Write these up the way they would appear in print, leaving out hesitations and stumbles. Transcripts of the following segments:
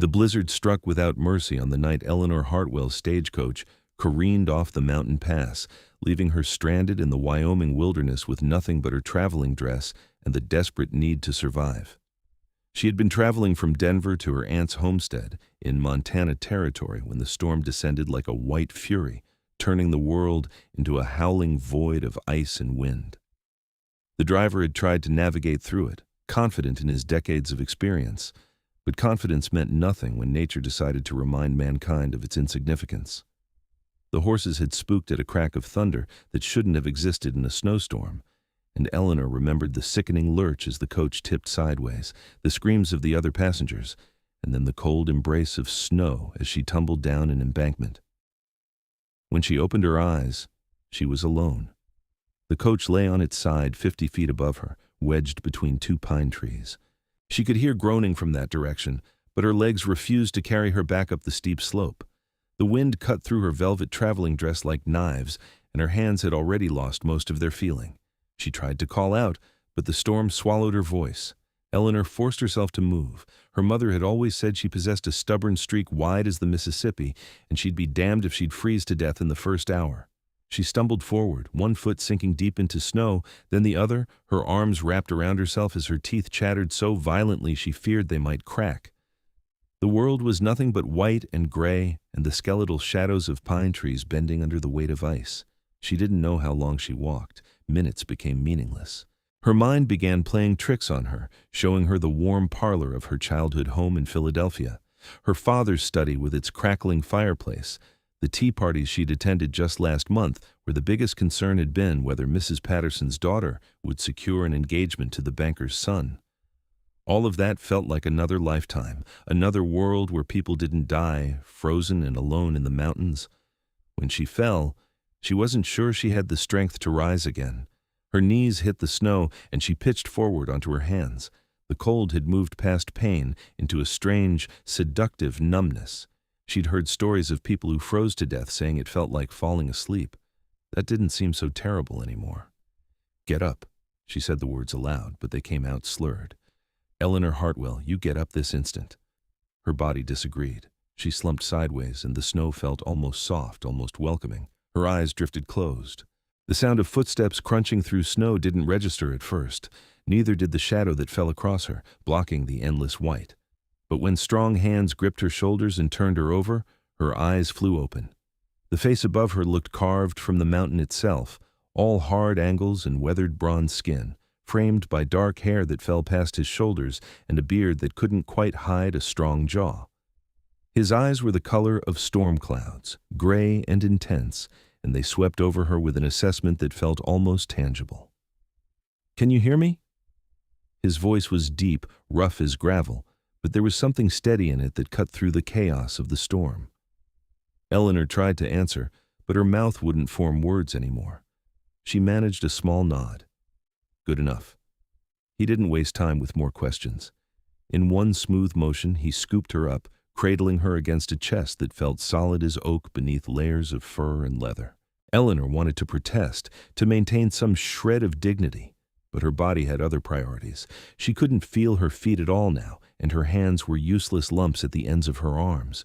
The blizzard struck without mercy on the night Eleanor Hartwell's stagecoach careened off the mountain pass, leaving her stranded in the Wyoming wilderness with nothing but her traveling dress and the desperate need to survive. She had been traveling from Denver to her aunt's homestead in Montana Territory when the storm descended like a white fury, turning the world into a howling void of ice and wind. The driver had tried to navigate through it, confident in his decades of experience, but confidence meant nothing when nature decided to remind mankind of its insignificance. The horses had spooked at a crack of thunder that shouldn't have existed in a snowstorm, and Eleanor remembered the sickening lurch as the coach tipped sideways, the screams of the other passengers, and then the cold embrace of snow as she tumbled down an embankment. When she opened her eyes, she was alone. The coach lay on its side 50 feet above her, wedged between two pine trees. She could hear groaning from that direction, but her legs refused to carry her back up the steep slope. The wind cut through her velvet traveling dress like knives, and her hands had already lost most of their feeling. She tried to call out, but the storm swallowed her voice. Eleanor forced herself to move. Her mother had always said she possessed a stubborn streak wide as the Mississippi, and she'd be damned if she'd freeze to death in the first hour. She stumbled forward, one foot sinking deep into snow, then the other, her arms wrapped around herself as her teeth chattered so violently she feared they might crack. The world was nothing but white and gray, and the skeletal shadows of pine trees bending under the weight of ice. She didn't know how long she walked. Minutes became meaningless. Her mind began playing tricks on her, showing her the warm parlor of her childhood home in Philadelphia, her father's study with its crackling fireplace, the tea parties she'd attended just last month, where the biggest concern had been whether Mrs. Patterson's daughter would secure an engagement to the banker's son. All of that felt like another lifetime, another world where people didn't die, frozen and alone in the mountains. When she fell, she wasn't sure she had the strength to rise again. Her knees hit the snow, and she pitched forward onto her hands. The cold had moved past pain into a strange, seductive numbness. She'd heard stories of people who froze to death saying it felt like falling asleep. That didn't seem so terrible anymore. "Get up," she said the words aloud, but they came out slurred. "Eleanor Hartwell, you get up this instant." Her body disagreed. She slumped sideways, and the snow felt almost soft, almost welcoming. Her eyes drifted closed. The sound of footsteps crunching through snow didn't register at first. Neither did the shadow that fell across her, blocking the endless white. But when strong hands gripped her shoulders and turned her over, her eyes flew open. The face above her looked carved from the mountain itself, all hard angles and weathered bronze skin, framed by dark hair that fell past his shoulders and a beard that couldn't quite hide a strong jaw. His eyes were the color of storm clouds, gray and intense, and they swept over her with an assessment that felt almost tangible. "Can you hear me?" His voice was deep, rough as gravel, but there was something steady in it that cut through the chaos of the storm. Eleanor tried to answer, but her mouth wouldn't form words anymore. She managed a small nod. Good enough. He didn't waste time with more questions. In one smooth motion, he scooped her up, cradling her against a chest that felt solid as oak beneath layers of fur and leather. Eleanor wanted to protest, to maintain some shred of dignity, but her body had other priorities. She couldn't feel her feet at all now, and her hands were useless lumps at the ends of her arms.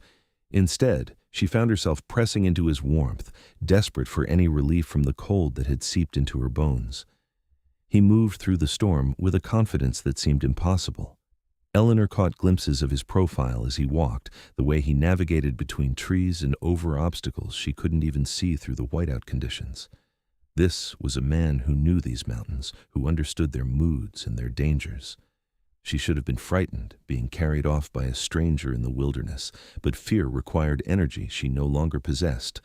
Instead, she found herself pressing into his warmth, desperate for any relief from the cold that had seeped into her bones. He moved through the storm with a confidence that seemed impossible. Eleanor caught glimpses of his profile as he walked, the way he navigated between trees and over obstacles she couldn't even see through the whiteout conditions. This was a man who knew these mountains, who understood their moods and their dangers. She should have been frightened, being carried off by a stranger in the wilderness, but fear required energy she no longer possessed.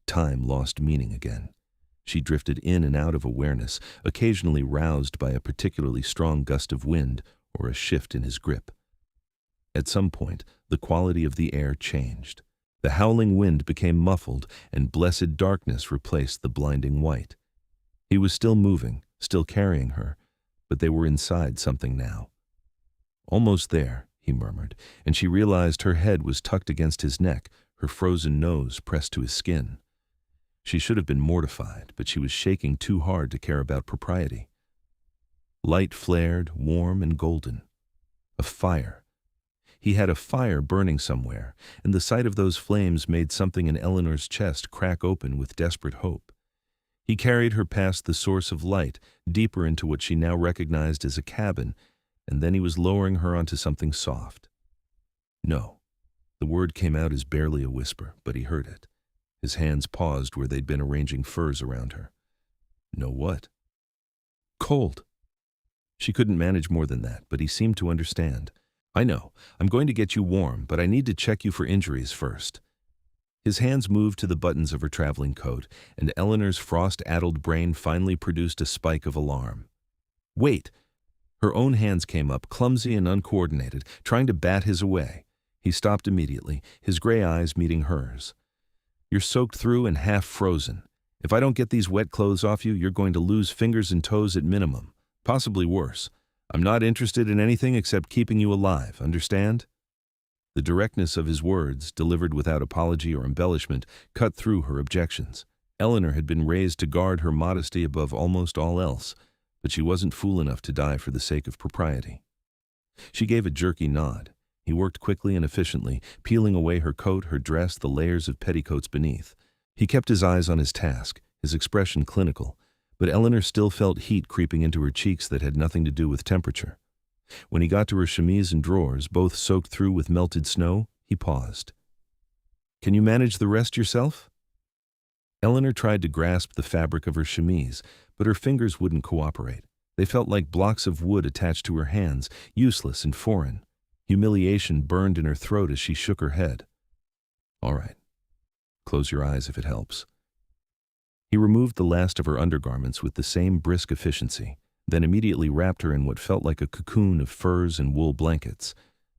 Time lost meaning again. She drifted in and out of awareness, occasionally roused by a particularly strong gust of wind or a shift in his grip. At some point, the quality of the air changed. The howling wind became muffled, and blessed darkness replaced the blinding white. He was still moving, still carrying her, but they were inside something now. "Almost there," he murmured, and she realized her head was tucked against his neck, her frozen nose pressed to his skin. She should have been mortified, but she was shaking too hard to care about propriety. Light flared, warm and golden. A fire. He had a fire burning somewhere, and the sight of those flames made something in Eleanor's chest crack open with desperate hope. He carried her past the source of light, deeper into what she now recognized as a cabin, and then he was lowering her onto something soft. No. The word came out as barely a whisper, but he heard it. His hands paused where they'd been arranging furs around her. No what? Cold. She couldn't manage more than that, but he seemed to understand. I know. I'm going to get you warm, but I need to check you for injuries first. His hands moved to the buttons of her traveling coat, and Eleanor's frost-addled brain finally produced a spike of alarm. Wait! Her own hands came up, clumsy and uncoordinated, trying to bat his away. He stopped immediately, his gray eyes meeting hers. You're soaked through and half frozen. If I don't get these wet clothes off you, you're going to lose fingers and toes at minimum, possibly worse. I'm not interested in anything except keeping you alive, understand? The directness of his words, delivered without apology or embellishment, cut through her objections. Eleanor had been raised to guard her modesty above almost all else, but she wasn't fool enough to die for the sake of propriety. She gave a jerky nod. He worked quickly and efficiently, peeling away her coat, her dress, the layers of petticoats beneath. He kept his eyes on his task, his expression clinical, but Eleanor still felt heat creeping into her cheeks that had nothing to do with temperature. When he got to her chemise and drawers, both soaked through with melted snow, he paused. Can you manage the rest yourself? Eleanor tried to grasp the fabric of her chemise, but her fingers wouldn't cooperate. They felt like blocks of wood attached to her hands, useless and foreign. Humiliation burned in her throat as she shook her head. All right. Close your eyes if it helps. He removed the last of her undergarments with the same brisk efficiency, then immediately wrapped her in what felt like a cocoon of furs and wool blankets.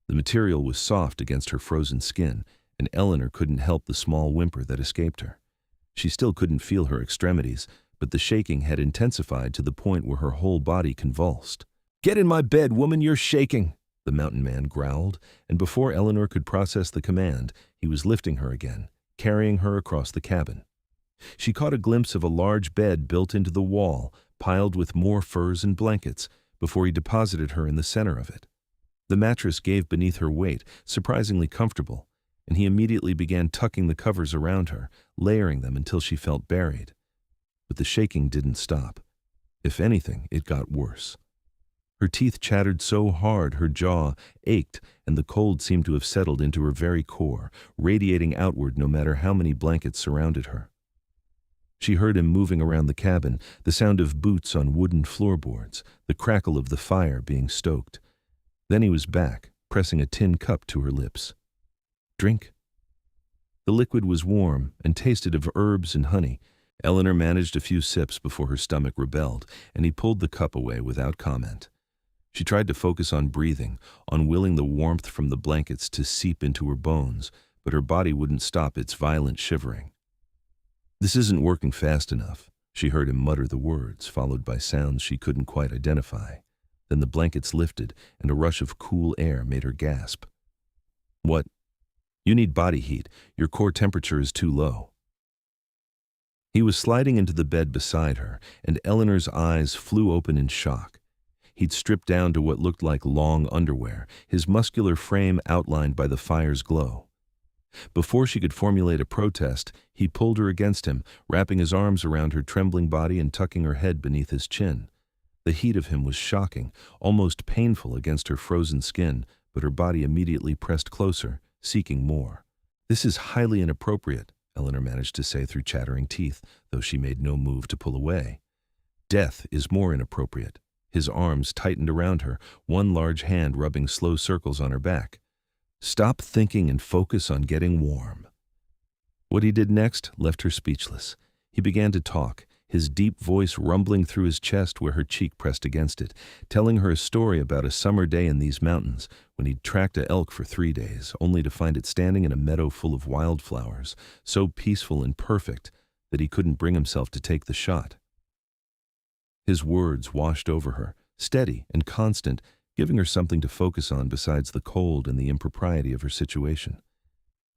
The material was soft against her frozen skin, and Eleanor couldn't help the small whimper that escaped her. She still couldn't feel her extremities, but the shaking had intensified to the point where her whole body convulsed. Get in my bed, woman, you're shaking, the mountain man growled, and before Eleanor could process the command, he was lifting her again, carrying her across the cabin. She caught a glimpse of a large bed built into the wall, piled with more furs and blankets, before he deposited her in the center of it. The mattress gave beneath her weight, surprisingly comfortable, and he immediately began tucking the covers around her, layering them until she felt buried. But the shaking didn't stop. If anything, it got worse. Her teeth chattered so hard her jaw ached, and the cold seemed to have settled into her very core, radiating outward no matter how many blankets surrounded her. She heard him moving around the cabin, the sound of boots on wooden floorboards, the crackle of the fire being stoked. Then he was back, pressing a tin cup to her lips. Drink. The liquid was warm and tasted of herbs and honey. Eleanor managed a few sips before her stomach rebelled, and he pulled the cup away without comment. She tried to focus on breathing, on willing the warmth from the blankets to seep into her bones, but her body wouldn't stop its violent shivering. This isn't working fast enough. She heard him mutter the words, followed by sounds she couldn't quite identify. Then the blankets lifted, and a rush of cool air made her gasp. What? You need body heat. Your core temperature is too low. He was sliding into the bed beside her, and Eleanor's eyes flew open in shock. He'd stripped down to what looked like long underwear, his muscular frame outlined by the fire's glow. Before she could formulate a protest, he pulled her against him, wrapping his arms around her trembling body and tucking her head beneath his chin. The heat of him was shocking, almost painful against her frozen skin, but her body immediately pressed closer, seeking more. This is highly inappropriate, Eleanor managed to say through chattering teeth, though she made no move to pull away. Death is more inappropriate. His arms tightened around her, one large hand rubbing slow circles on her back. Stop thinking and focus on getting warm. What he did next left her speechless. He began to talk, his deep voice rumbling through his chest where her cheek pressed against it, telling her a story about a summer day in these mountains when he'd tracked an elk for 3 days, only to find it standing in a meadow full of wildflowers, so peaceful and perfect that he couldn't bring himself to take the shot. His words washed over her, steady and constant, giving her something to focus on besides the cold and the impropriety of her situation.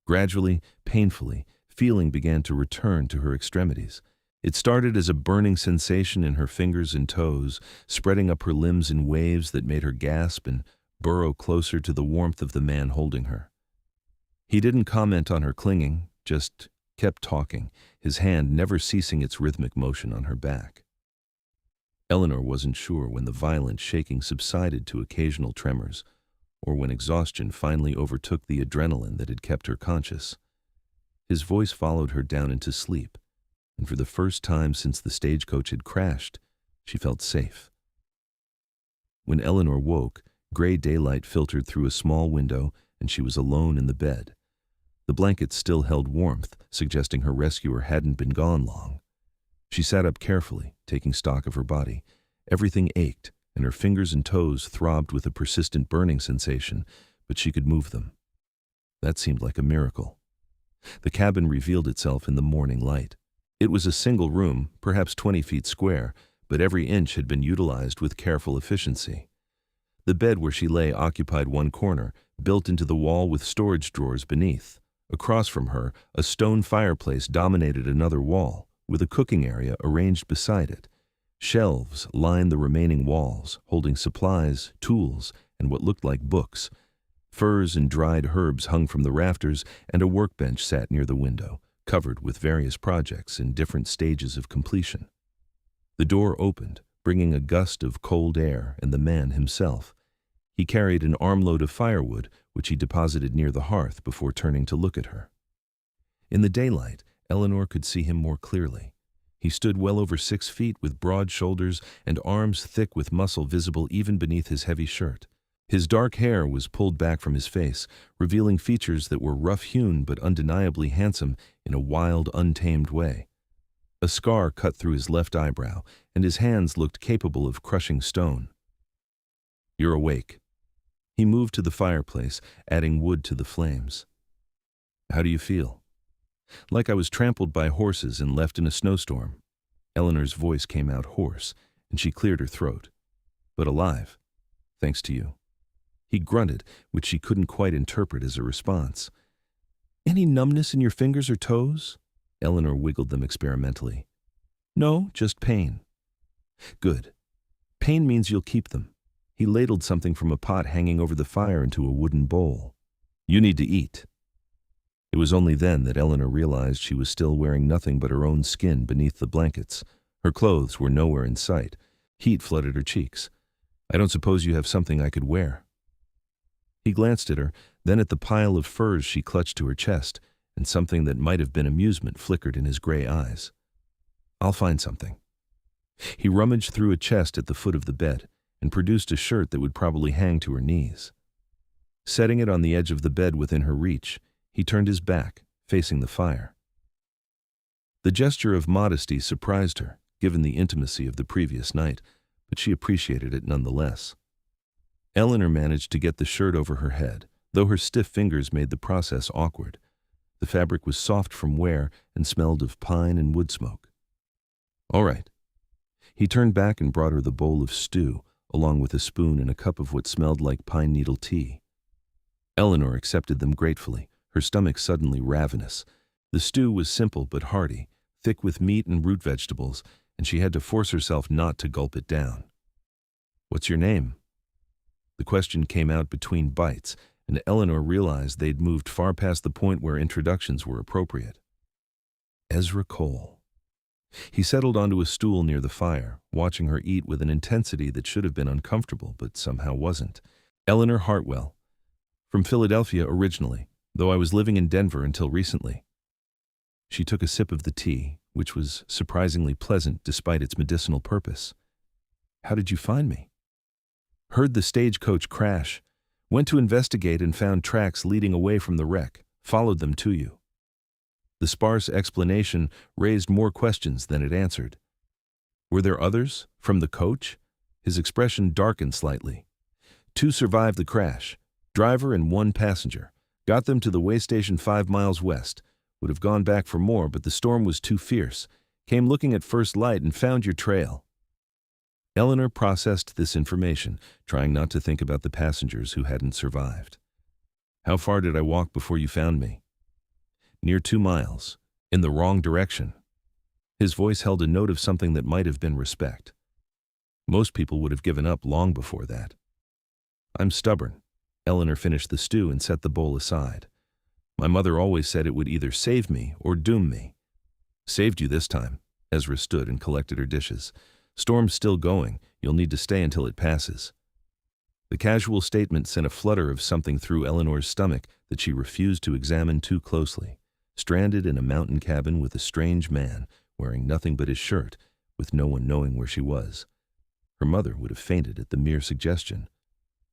Gradually, painfully, feeling began to return to her extremities. It started as a burning sensation in her fingers and toes, spreading up her limbs in waves that made her gasp and burrow closer to the warmth of the man holding her. He didn't comment on her clinging, just kept talking, his hand never ceasing its rhythmic motion on her back. Eleanor wasn't sure when the violent shaking subsided to occasional tremors, or when exhaustion finally overtook the adrenaline that had kept her conscious. His voice followed her down into sleep, and for the first time since the stagecoach had crashed, she felt safe. When Eleanor woke, gray daylight filtered through a small window, and she was alone in the bed. The blankets still held warmth, suggesting her rescuer hadn't been gone long. She sat up carefully, taking stock of her body. Everything ached, and her fingers and toes throbbed with a persistent burning sensation, but she could move them. That seemed like a miracle. The cabin revealed itself in the morning light. It was a single room, perhaps 20 feet square, but every inch had been utilized with careful efficiency. The bed where she lay occupied one corner, built into the wall with storage drawers beneath. Across from her, a stone fireplace dominated another wall, with a cooking area arranged beside it. Shelves lined the remaining walls, holding supplies, tools, and what looked like books. Furs and dried herbs hung from the rafters, and a workbench sat near the window, covered with various projects in different stages of completion. The door opened, bringing a gust of cold air and the man himself. He carried an armload of firewood, which he deposited near the hearth before turning to look at her. In the daylight, Eleanor could see him more clearly. He stood well over 6 feet with broad shoulders and arms thick with muscle visible even beneath his heavy shirt. His dark hair was pulled back from his face, revealing features that were rough-hewn but undeniably handsome in a wild, untamed way. A scar cut through his left eyebrow, and his hands looked capable of crushing stone. "You're awake." He moved to the fireplace, adding wood to the flames. "How do you feel?" "Like I was trampled by horses and left in a snowstorm." Eleanor's voice came out hoarse, and she cleared her throat. "But alive, thanks to you." He grunted, which she couldn't quite interpret as a response. "Any numbness in your fingers or toes?" Eleanor wiggled them experimentally. "No, just pain." "Good. Pain means you'll keep them." He ladled something from a pot hanging over the fire into a wooden bowl. "You need to eat." It was only then that Eleanor realized she was still wearing nothing but her own skin beneath the blankets. Her clothes were nowhere in sight. Heat flooded her cheeks. "I don't suppose you have something I could wear." He glanced at her, then at the pile of furs she clutched to her chest, and something that might have been amusement flickered in his gray eyes. "I'll find something." He rummaged through a chest at the foot of the bed and produced a shirt that would probably hang to her knees. Setting it on the edge of the bed within her reach, he turned his back, facing the fire. The gesture of modesty surprised her, given the intimacy of the previous night, but she appreciated it nonetheless. Eleanor managed to get the shirt over her head, though her stiff fingers made the process awkward. The fabric was soft from wear and smelled of pine and wood smoke. "All right." He turned back and brought her the bowl of stew, along with a spoon and a cup of what smelled like pine needle tea. Eleanor accepted them gratefully, her stomach suddenly ravenous. The stew was simple but hearty, thick with meat and root vegetables, and she had to force herself not to gulp it down. "What's your name?" The question came out between bites, and Eleanor realized they'd moved far past the point where introductions were appropriate. "Ezra Cole." He settled onto a stool near the fire, watching her eat with an intensity that should have been uncomfortable but somehow wasn't. "Eleanor Hartwell. From Philadelphia originally, though I was living in Denver until recently." She took a sip of the tea, which was surprisingly pleasant despite its medicinal purpose. "How did you find me?" "Heard the stagecoach crash. Went to investigate and found tracks leading away from the wreck. Followed them to you." The sparse explanation raised more questions than it answered. "Were there others? From the coach?" His expression darkened slightly. "2 survived the crash. Driver and 1 passenger. Got them to the way station 5 miles west. Would have gone back for more, but the storm was too fierce. Came looking at first light and found your trail." Eleanor processed this information, trying not to think about the passengers who hadn't survived. "How far did I walk before you found me?" "Near 2 miles. In the wrong direction." His voice held a note of something that might have been respect. Most people would have given up long before that. I'm stubborn. Eleanor finished the stew and set the bowl aside. My mother always said it would either save me or doom me. Saved you this time. Ezra stood and collected her dishes. Storm's still going. You'll need to stay until it passes. The casual statement sent a flutter of something through Eleanor's stomach that she refused to examine too closely. Stranded in a mountain cabin with a strange man, wearing nothing but his shirt, with no one knowing where she was. Her mother would have fainted at the mere suggestion.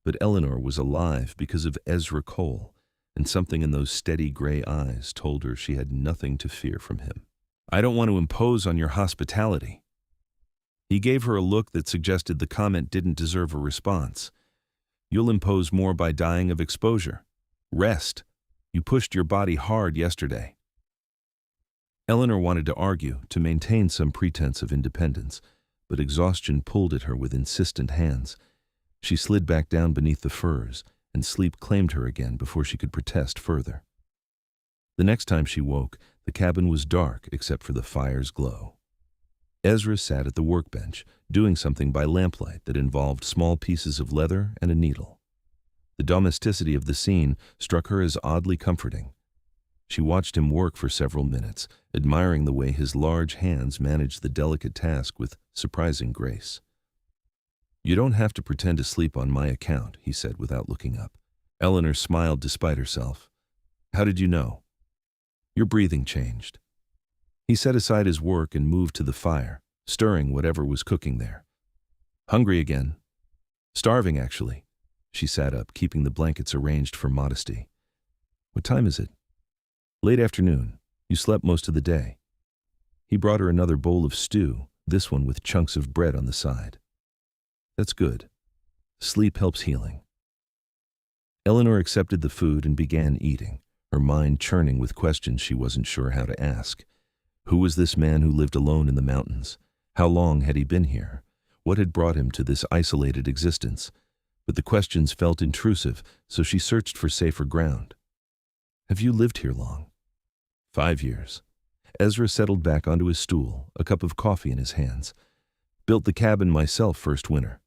But Eleanor was alive because of Ezra Cole, and something in those steady gray eyes told her she had nothing to fear from him. I don't want to impose on your hospitality. He gave her a look that suggested the comment didn't deserve a response. You'll impose more by dying of exposure. Rest. You pushed your body hard yesterday. Eleanor wanted to argue, to maintain some pretense of independence, but exhaustion pulled at her with insistent hands. She slid back down beneath the furs, and sleep claimed her again before she could protest further. The next time she woke, the cabin was dark except for the fire's glow. Ezra sat at the workbench, doing something by lamplight that involved small pieces of leather and a needle. The domesticity of the scene struck her as oddly comforting. She watched him work for several minutes, admiring the way his large hands managed the delicate task with surprising grace. You don't have to pretend to sleep on my account, he said without looking up. Eleanor smiled despite herself. How did you know? Your breathing changed. He set aside his work and moved to the fire, stirring whatever was cooking there. Hungry again? Starving, actually. She sat up, keeping the blankets arranged for modesty. What time is it? Late afternoon. You slept most of the day. He brought her another bowl of stew, this one with chunks of bread on the side. That's good. Sleep helps healing. Eleanor accepted the food and began eating, her mind churning with questions she wasn't sure how to ask. Who was this man who lived alone in the mountains? How long had he been here? What had brought him to this isolated existence? But the questions felt intrusive, so she searched for safer ground. Have you lived here long? 5 years. Ezra settled back onto his stool, a cup of coffee in his hands. Built the cabin myself first winter.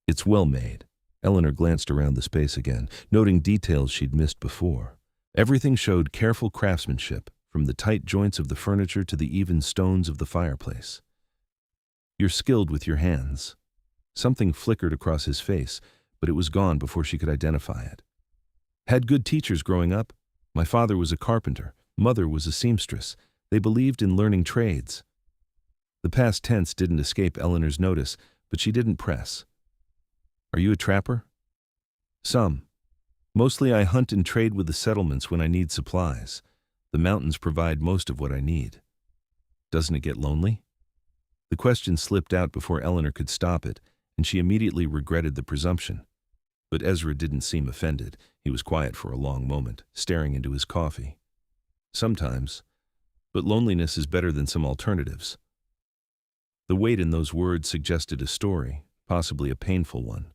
It's well made. Eleanor glanced around the space again, noting details she'd missed before. Everything showed careful craftsmanship, from the tight joints of the furniture to the even stones of the fireplace. You're skilled with your hands. Something flickered across his face, but it was gone before she could identify it. Had good teachers growing up. My father was a carpenter. Mother was a seamstress. They believed in learning trades. The past tense didn't escape Eleanor's notice, but she didn't press. Are you a trapper? Some. Mostly I hunt and trade with the settlements when I need supplies. The mountains provide most of what I need. Doesn't it get lonely? The question slipped out before Eleanor could stop it, and she immediately regretted the presumption. But Ezra didn't seem offended. He was quiet for a long moment, staring into his coffee. Sometimes. But loneliness is better than some alternatives. The weight in those words suggested a story, possibly a painful one.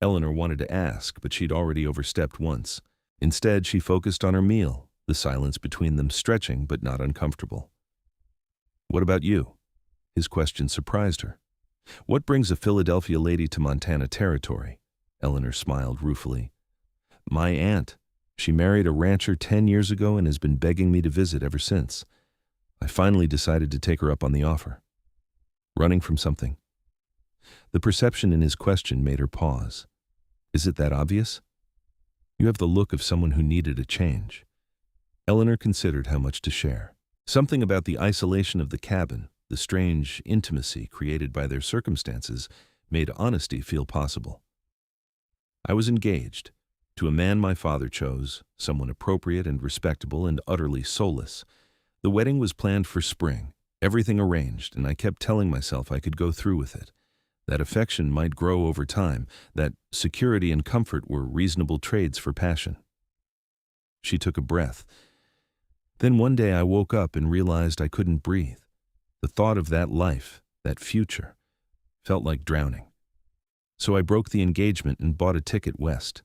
Eleanor wanted to ask, but she'd already overstepped once. Instead, she focused on her meal, the silence between them stretching but not uncomfortable. What about you? His question surprised her. What brings a Philadelphia lady to Montana territory? Eleanor smiled ruefully. My aunt. She married a rancher 10 years ago and has been begging me to visit ever since. I finally decided to take her up on the offer. Running from something. The perception in his question made her pause. Is it that obvious? You have the look of someone who needed a change. Eleanor considered how much to share. Something about the isolation of the cabin, the strange intimacy created by their circumstances, made honesty feel possible. I was engaged to a man my father chose, someone appropriate and respectable and utterly soulless. The wedding was planned for spring, everything arranged, and I kept telling myself I could go through with it. That affection might grow over time, that security and comfort were reasonable trades for passion. She took a breath. Then one day I woke up and realized I couldn't breathe. The thought of that life, that future, felt like drowning. So I broke the engagement and bought a ticket west.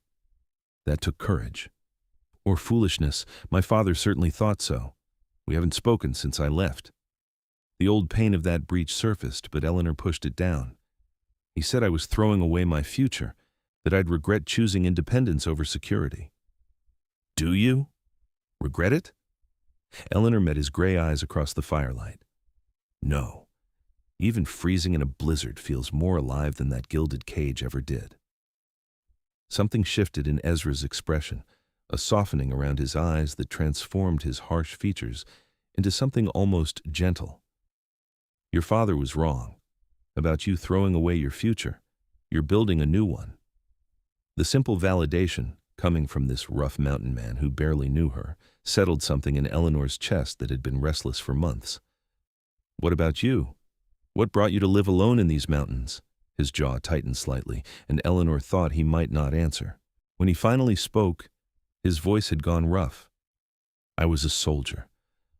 That took courage. Or foolishness. My father certainly thought so. We haven't spoken since I left. The old pain of that breach surfaced, but Eleanor pushed it down. He said I was throwing away my future. that I'd regret choosing independence over security. Do you? Regret it? Eleanor met his gray eyes across the firelight. No. Even freezing in a blizzard feels more alive than that gilded cage ever did. Something shifted in Ezra's expression, a softening around his eyes that transformed his harsh features into something almost gentle. Your father was wrong about you throwing away your future. You're building a new one. The simple validation, coming from this rough mountain man who barely knew her, settled something in Eleanor's chest that had been restless for months. What about you? What brought you to live alone in these mountains? His jaw tightened slightly, and Eleanor thought he might not answer. When he finally spoke, his voice had gone rough. I was a soldier.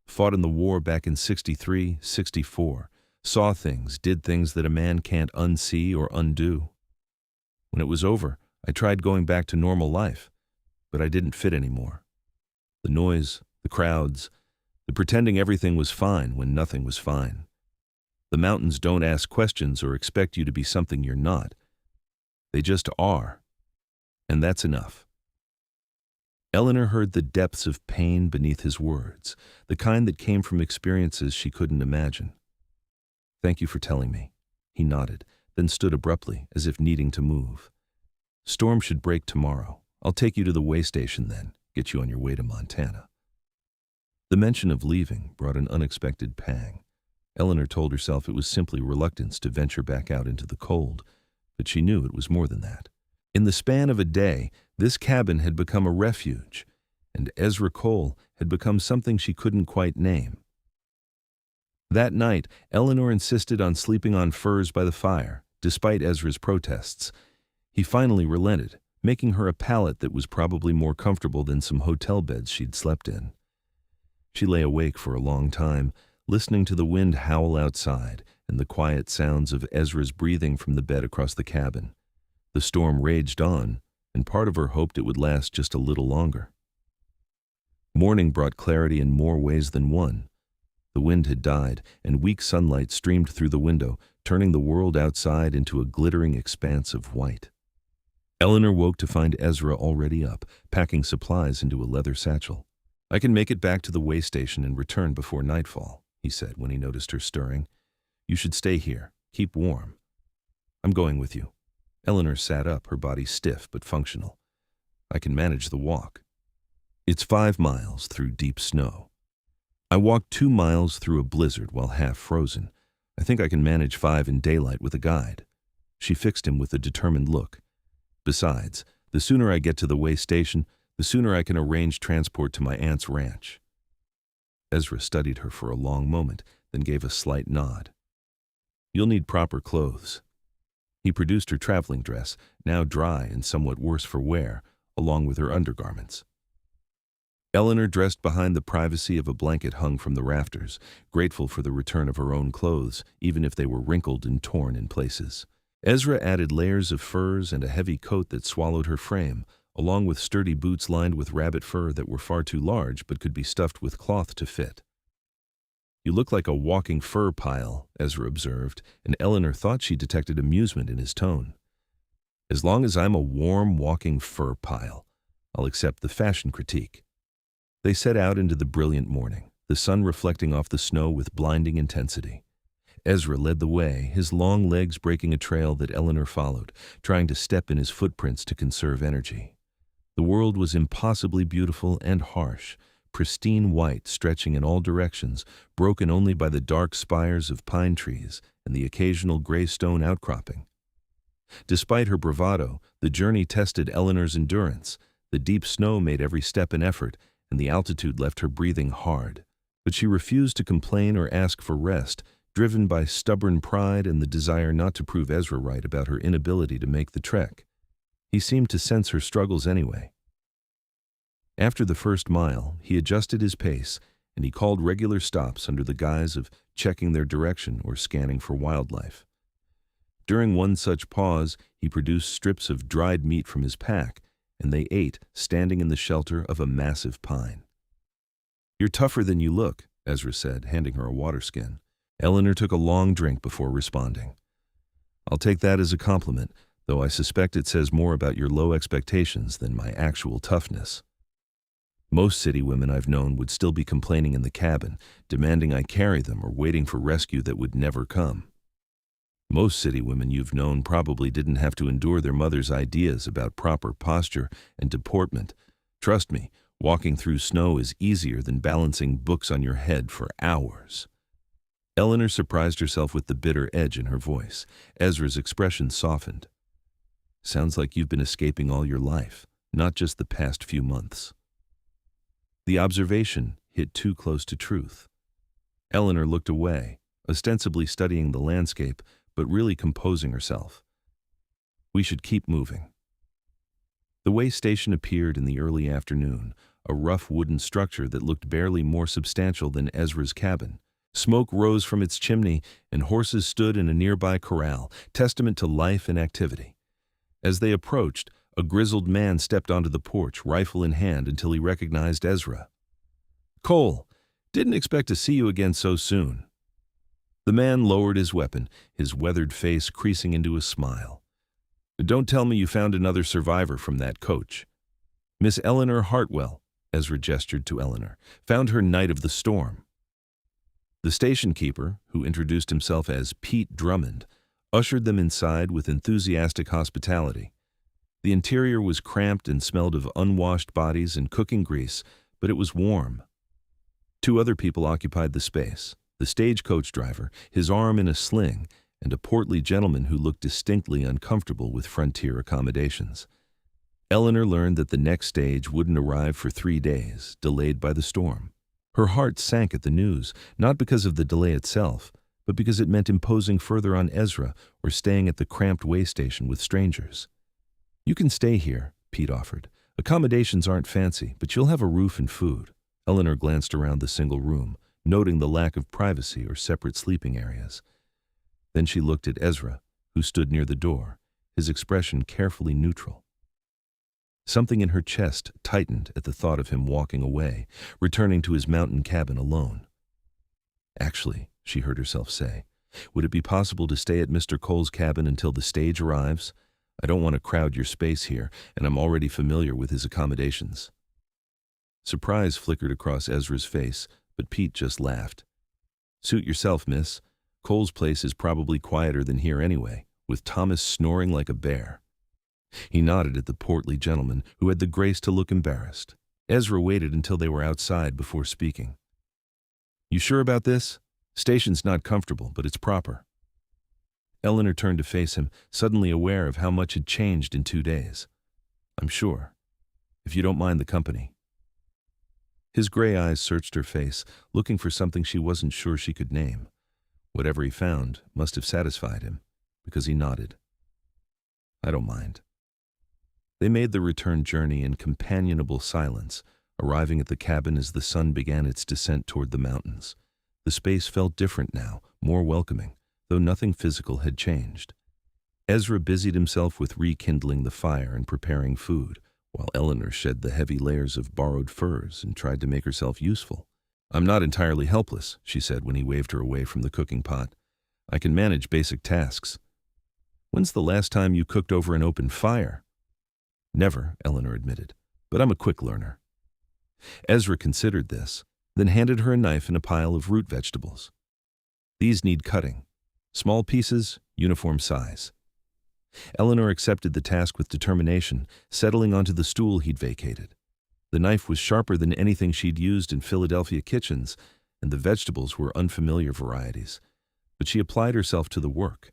Fought in the war back in 63, 64. Saw things, did things that a man can't unsee or undo. When it was over, I tried going back to normal life, but I didn't fit anymore. The noise, the crowds, the pretending everything was fine when nothing was fine. The mountains don't ask questions or expect you to be something you're not. They just are. And that's enough. Eleanor heard the depths of pain beneath his words, the kind that came from experiences she couldn't imagine. Thank you for telling me. He nodded, then stood abruptly, as if needing to move. Storm should break tomorrow. I'll take you to the way station then, get you on your way to Montana. The mention of leaving brought an unexpected pang. Eleanor told herself it was simply reluctance to venture back out into the cold, but she knew it was more than that. In the span of a day, this cabin had become a refuge, and Ezra Cole had become something she couldn't quite name. That night, Eleanor insisted on sleeping on furs by the fire, despite Ezra's protests. He finally relented, making her a pallet that was probably more comfortable than some hotel beds she'd slept in. She lay awake for a long time, listening to the wind howl outside and the quiet sounds of Ezra's breathing from the bed across the cabin. The storm raged on, and part of her hoped it would last just a little longer. Morning brought clarity in more ways than one. The wind had died, and weak sunlight streamed through the window, turning the world outside into a glittering expanse of white. Eleanor woke to find Ezra already up, packing supplies into a leather satchel. I can make it back to the way station and return before nightfall, he said when he noticed her stirring. You should stay here. Keep warm. I'm going with you. Eleanor sat up, her body stiff but functional. I can manage the walk. It's 5 miles through deep snow. I walked 2 miles through a blizzard while half frozen. I think I can manage 5 in daylight with a guide. She fixed him with a determined look. Besides, the sooner I get to the way station, the sooner I can arrange transport to my aunt's ranch. Ezra studied her for a long moment, then gave a slight nod. You'll need proper clothes. He produced her traveling dress, now dry and somewhat worse for wear, along with her undergarments. Eleanor dressed behind the privacy of a blanket hung from the rafters, grateful for the return of her own clothes, even if they were wrinkled and torn in places. Ezra added layers of furs and a heavy coat that swallowed her frame, along with sturdy boots lined with rabbit fur that were far too large but could be stuffed with cloth to fit. You look like a walking fur pile, Ezra observed, and Eleanor thought she detected amusement in his tone. As long as I'm a warm, walking fur pile, I'll accept the fashion critique. They set out into the brilliant morning, the sun reflecting off the snow with blinding intensity. Ezra led the way, his long legs breaking a trail that Eleanor followed, trying to step in his footprints to conserve energy. The world was impossibly beautiful and harsh, pristine white stretching in all directions, broken only by the dark spires of pine trees and the occasional gray stone outcropping. Despite her bravado, the journey tested Eleanor's endurance. The deep snow made every step an effort, and the altitude left her breathing hard. But she refused to complain or ask for rest, driven by stubborn pride and the desire not to prove Ezra right about her inability to make the trek. He seemed to sense her struggles anyway. After the first mile, he adjusted his pace, and he called regular stops under the guise of checking their direction or scanning for wildlife. During one such pause, he produced strips of dried meat from his pack, and they ate, standing in the shelter of a massive pine. "You're tougher than you look," Ezra said, handing her a water skin. Eleanor took a long drink before responding. "I'll take that as a compliment, though I suspect it says more about your low expectations than my actual toughness. Most city women I've known would still be complaining in the cabin, demanding I carry them or waiting for rescue that would never come. Most city women you've known probably didn't have to endure their mother's ideas about proper posture and deportment. Trust me, walking through snow is easier than balancing books on your head for hours. Eleanor surprised herself with the bitter edge in her voice. Ezra's expression softened. Sounds like you've been escaping all your life, not just the past few months. The observation hit too close to truth. Eleanor looked away, ostensibly studying the landscape, but really composing herself. We should keep moving. The way station appeared in the early afternoon, a rough wooden structure that looked barely more substantial than Ezra's cabin. Smoke rose from its chimney, and horses stood in a nearby corral, testament to life and activity. As they approached, a grizzled man stepped onto the porch, rifle in hand, until he recognized Ezra. "Cole, didn't expect to see you again so soon." The man lowered his weapon, his weathered face creasing into a smile. "Don't tell me you found another survivor from that coach." "Miss Eleanor Hartwell," Ezra gestured to Eleanor, "found her night of the storm." The station keeper, who introduced himself as Pete Drummond, ushered them inside with enthusiastic hospitality. The interior was cramped and smelled of unwashed bodies and cooking grease, but it was warm. Two other people occupied the space: the stagecoach driver, his arm in a sling, and a portly gentleman who looked distinctly uncomfortable with frontier accommodations. Eleanor learned that the next stage wouldn't arrive for 3 days, delayed by the storm. Her heart sank at the news, not because of the delay itself, but because it meant imposing further on Ezra or staying at the cramped way station with strangers. "You can stay here," Pete offered. "Accommodations aren't fancy, but you'll have a roof and food." Eleanor glanced around the single room, noting the lack of privacy or separate sleeping areas. Then she looked at Ezra, who stood near the door, his expression carefully neutral. Something in her chest tightened at the thought of him walking away, returning to his mountain cabin alone. "Actually," she heard herself say, "would it be possible to stay at Mr. Cole's cabin until the stage arrives? I don't want to crowd your space here, and I'm already familiar with his accommodations." Surprise flickered across Ezra's face, but Pete just laughed. "Suit yourself, miss. Cole's place is probably quieter than here anyway, with Thomas snoring like a bear." He nodded at the portly gentleman, who had the grace to look embarrassed. Ezra waited until they were outside before speaking. "You sure about this? Station's not comfortable, but it's proper." Eleanor turned to face him, suddenly aware of how much had changed in 2 days. "I'm sure, if you don't mind the company." His gray eyes searched her face, looking for something she wasn't sure she could name. Whatever he found must have satisfied him, because he nodded. "I don't mind." They made the return journey in companionable silence, arriving at the cabin as the sun began its descent toward the mountains. The space felt different now, more welcoming, though nothing physical had changed. Ezra busied himself with rekindling the fire and preparing food, while Eleanor shed the heavy layers of borrowed furs and tried to make herself useful. "I'm not entirely helpless," she said when he waved her away from the cooking pot. "I can manage basic tasks." "When's the last time you cooked over an open fire?" "Never," Eleanor admitted, "but I'm a quick learner." Ezra considered this, then handed her a knife and a pile of root vegetables. "These need cutting. Small pieces, uniform size." Eleanor accepted the task with determination, settling onto the stool he'd vacated. The knife was sharper than anything she'd used in Philadelphia kitchens, and the vegetables were unfamiliar varieties, but she applied herself to the work.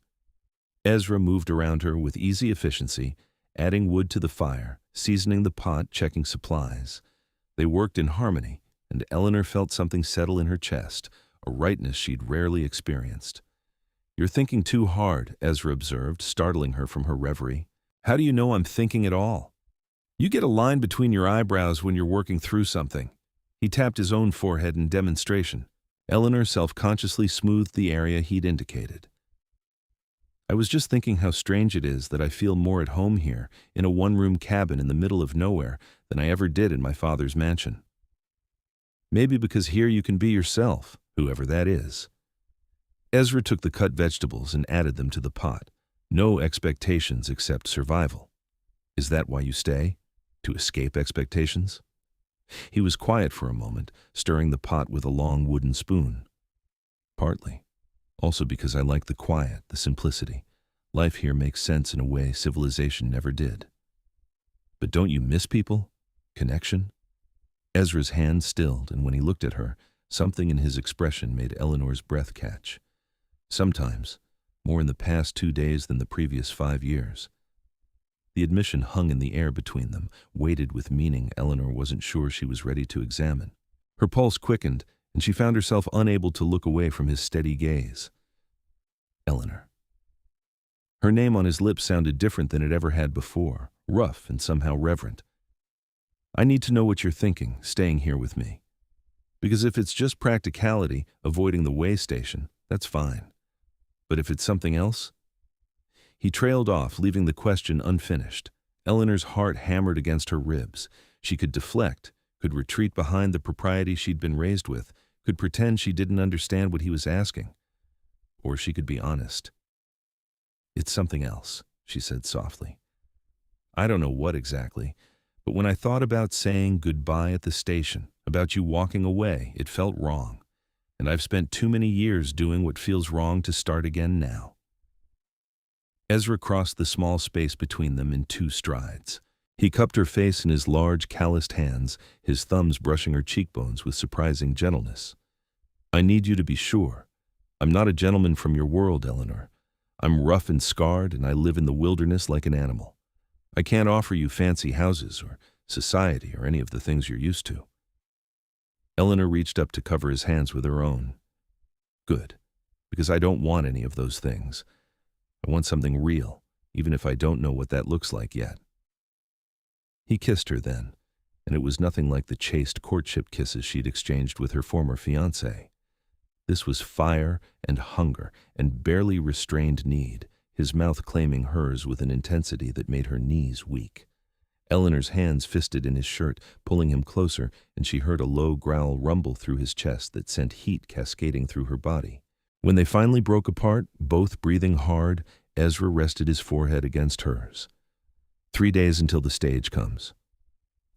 Ezra moved around her with easy efficiency, adding wood to the fire, seasoning the pot, checking supplies. They worked in harmony, and Eleanor felt something settle in her chest, a rightness she'd rarely experienced. "You're thinking too hard," Ezra observed, startling her from her reverie. "How do you know I'm thinking at all?" "You get a line between your eyebrows when you're working through something." He tapped his own forehead in demonstration. Eleanor self-consciously smoothed the area he'd indicated. "I was just thinking how strange it is that I feel more at home here, in a one-room cabin in the middle of nowhere, than I ever did in my father's mansion." "Maybe because here you can be yourself, whoever that is." Ezra took the cut vegetables and added them to the pot. No expectations except survival. Is that why you stay? To escape expectations? He was quiet for a moment, stirring the pot with a long wooden spoon. Partly. Also because I like the quiet, the simplicity. Life here makes sense in a way civilization never did. But don't you miss people? Connection? Ezra's hand stilled, and when he looked at her, something in his expression made Eleanor's breath catch. Sometimes, more in the past 2 days than the previous 5 years. The admission hung in the air between them, weighted with meaning Eleanor wasn't sure she was ready to examine. Her pulse quickened, and she found herself unable to look away from his steady gaze. Eleanor. Her name on his lips sounded different than it ever had before, rough and somehow reverent. I need to know what you're thinking, staying here with me. Because if it's just practicality, avoiding the way station, that's fine. But if it's something else? He trailed off, leaving the question unfinished. Eleanor's heart hammered against her ribs. She could deflect, could retreat behind the propriety she'd been raised with, could pretend she didn't understand what he was asking. Or she could be honest. It's something else, she said softly. I don't know what exactly, but when I thought about saying goodbye at the station, about you walking away, it felt wrong. And I've spent too many years doing what feels wrong to start again now. Ezra crossed the small space between them in 2 strides. He cupped her face in his large, calloused hands, his thumbs brushing her cheekbones with surprising gentleness. I need you to be sure. I'm not a gentleman from your world, Eleanor. I'm rough and scarred, and I live in the wilderness like an animal. I can't offer you fancy houses or society or any of the things you're used to. Eleanor reached up to cover his hands with her own. Good, because I don't want any of those things. I want something real, even if I don't know what that looks like yet. He kissed her then, and it was nothing like the chaste courtship kisses she'd exchanged with her former fiancé. This was fire and hunger and barely restrained need, his mouth claiming hers with an intensity that made her knees weak. Eleanor's hands fisted in his shirt, pulling him closer, and she heard a low growl rumble through his chest that sent heat cascading through her body. When they finally broke apart, both breathing hard, Ezra rested his forehead against hers. 3 days until the stage comes.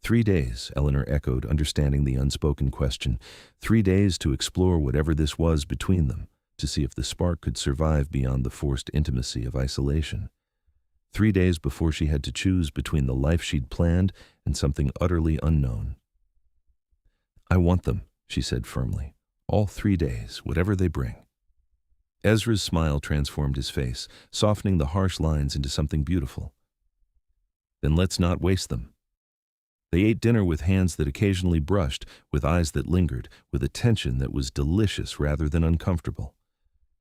3 days, Eleanor echoed, understanding the unspoken question. 3 days to explore whatever this was between them, to see if the spark could survive beyond the forced intimacy of isolation. 3 days before she had to choose between the life she'd planned and something utterly unknown. I want them, she said firmly. All 3 days, whatever they bring. Ezra's smile transformed his face, softening the harsh lines into something beautiful. Then let's not waste them. They ate dinner with hands that occasionally brushed, with eyes that lingered, with a tension that was delicious rather than uncomfortable.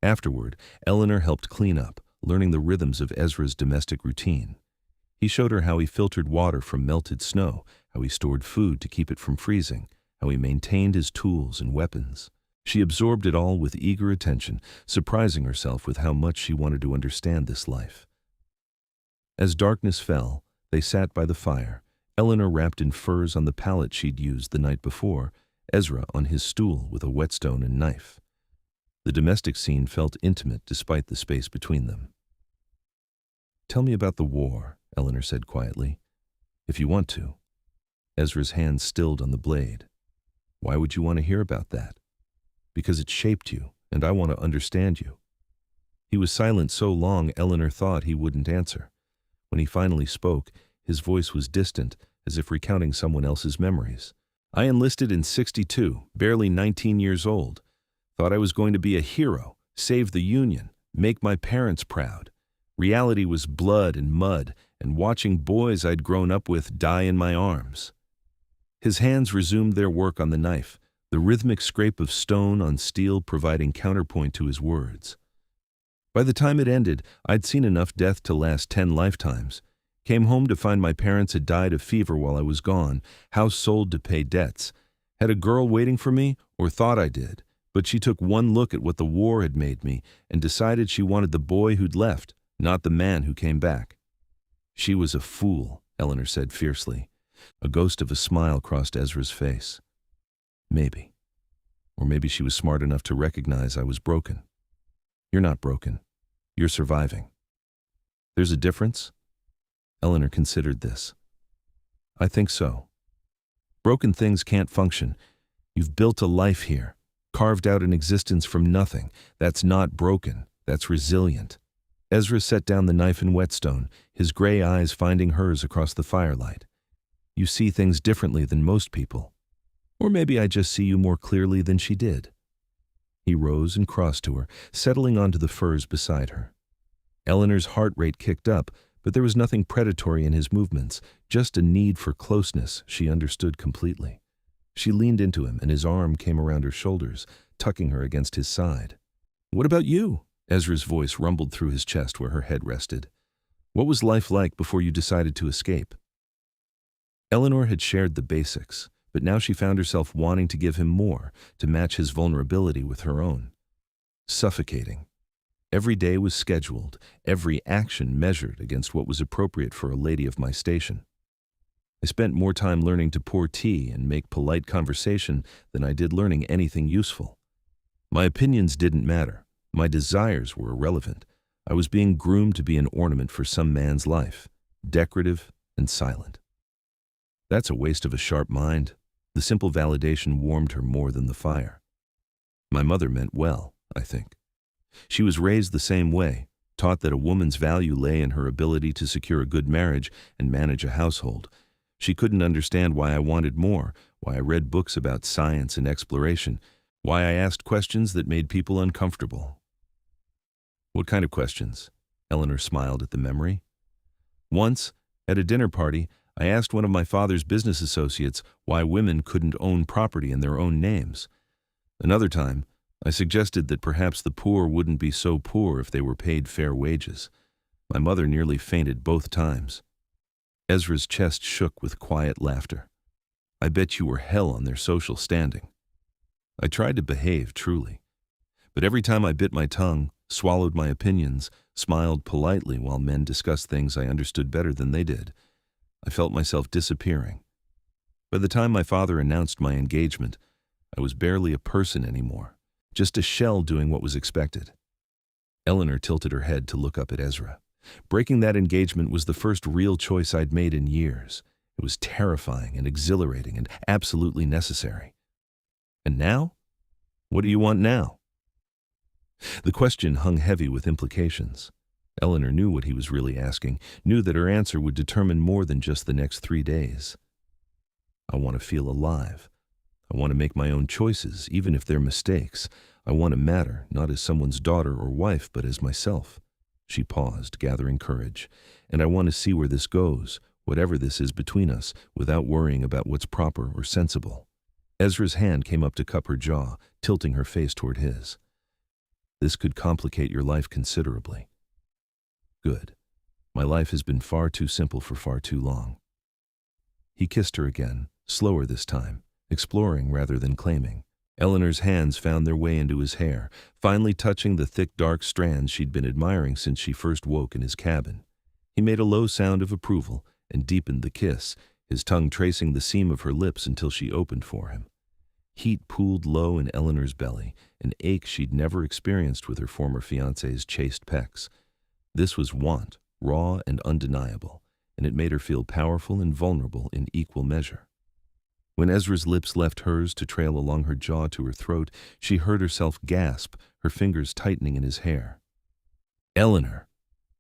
Afterward, Eleanor helped clean up, learning the rhythms of Ezra's domestic routine. He showed her how he filtered water from melted snow, how he stored food to keep it from freezing, how he maintained his tools and weapons. She absorbed it all with eager attention, surprising herself with how much she wanted to understand this life. As darkness fell, they sat by the fire, Eleanor wrapped in furs on the pallet she'd used the night before, Ezra on his stool with a whetstone and knife. The domestic scene felt intimate despite the space between them. Tell me about the war, Eleanor said quietly. If you want to. Ezra's hand stilled on the blade. Why would you want to hear about that? Because it shaped you, and I want to understand you. He was silent so long Eleanor thought he wouldn't answer. When he finally spoke, his voice was distant, as if recounting someone else's memories. I enlisted in '62, barely 19 years old. Thought I was going to be a hero, save the Union, make my parents proud. Reality was blood and mud, and watching boys I'd grown up with die in my arms. His hands resumed their work on the knife, the rhythmic scrape of stone on steel providing counterpoint to his words. By the time it ended, I'd seen enough death to last 10 lifetimes. Came home to find my parents had died of fever while I was gone, house sold to pay debts. Had a girl waiting for me, or thought I did, but she took one look at what the war had made me and decided she wanted the boy who'd left, not the man who came back. She was a fool, Eleanor said fiercely. A ghost of a smile crossed Ezra's face. Maybe. Or maybe she was smart enough to recognize I was broken. You're not broken. You're surviving. There's a difference? Eleanor considered this. I think so. Broken things can't function. You've built a life here, carved out an existence from nothing. That's not broken, that's resilient. Ezra set down the knife and whetstone, his gray eyes finding hers across the firelight. You see things differently than most people. Or maybe I just see you more clearly than she did. He rose and crossed to her, settling onto the furs beside her. Eleanor's heart rate kicked up, but there was nothing predatory in his movements, just a need for closeness she understood completely. She leaned into him, and his arm came around her shoulders, tucking her against his side. What about you? Ezra's voice rumbled through his chest where her head rested. What was life like before you decided to escape? Eleanor had shared the basics, but now she found herself wanting to give him more, to match his vulnerability with her own. Suffocating. Every day was scheduled, every action measured against what was appropriate for a lady of my station. I spent more time learning to pour tea and make polite conversation than I did learning anything useful. My opinions didn't matter. My desires were irrelevant. I was being groomed to be an ornament for some man's life, decorative and silent. That's a waste of a sharp mind. The simple validation warmed her more than the fire. My mother meant well, I think. She was raised the same way, taught that a woman's value lay in her ability to secure a good marriage and manage a household. She couldn't understand why I wanted more, why I read books about science and exploration, why I asked questions that made people uncomfortable. What kind of questions? Eleanor smiled at the memory. Once, at a dinner party, I asked one of my father's business associates why women couldn't own property in their own names. Another time, I suggested that perhaps the poor wouldn't be so poor if they were paid fair wages. My mother nearly fainted both times. Ezra's chest shook with quiet laughter. I bet you were hell on their social standing. I tried to behave truly, but every time I bit my tongue, swallowed my opinions, smiled politely while men discussed things I understood better than they did, I felt myself disappearing. By the time my father announced my engagement, I was barely a person anymore, just a shell doing what was expected. Eleanor tilted her head to look up at Ezra. Breaking that engagement was the first real choice I'd made in years. It was terrifying and exhilarating and absolutely necessary. And now? What do you want now? The question hung heavy with implications. Eleanor knew what he was really asking, knew that her answer would determine more than just the next 3 days. I want to feel alive. I want to make my own choices, even if they're mistakes. I want to matter, not as someone's daughter or wife, but as myself. She paused, gathering courage. And I want to see where this goes, whatever this is between us, without worrying about what's proper or sensible. Ezra's hand came up to cup her jaw, tilting her face toward his. This could complicate your life considerably. Good. My life has been far too simple for far too long. He kissed her again, slower this time, exploring rather than claiming. Eleanor's hands found their way into his hair, finally touching the thick dark strands she'd been admiring since she first woke in his cabin. He made a low sound of approval and deepened the kiss, his tongue tracing the seam of her lips until she opened for him. Heat pooled low in Eleanor's belly, an ache she'd never experienced with her former fiancé's chaste pecs. This was want, raw and undeniable, and it made her feel powerful and vulnerable in equal measure. When Ezra's lips left hers to trail along her jaw to her throat, she heard herself gasp, her fingers tightening in his hair. Eleanor.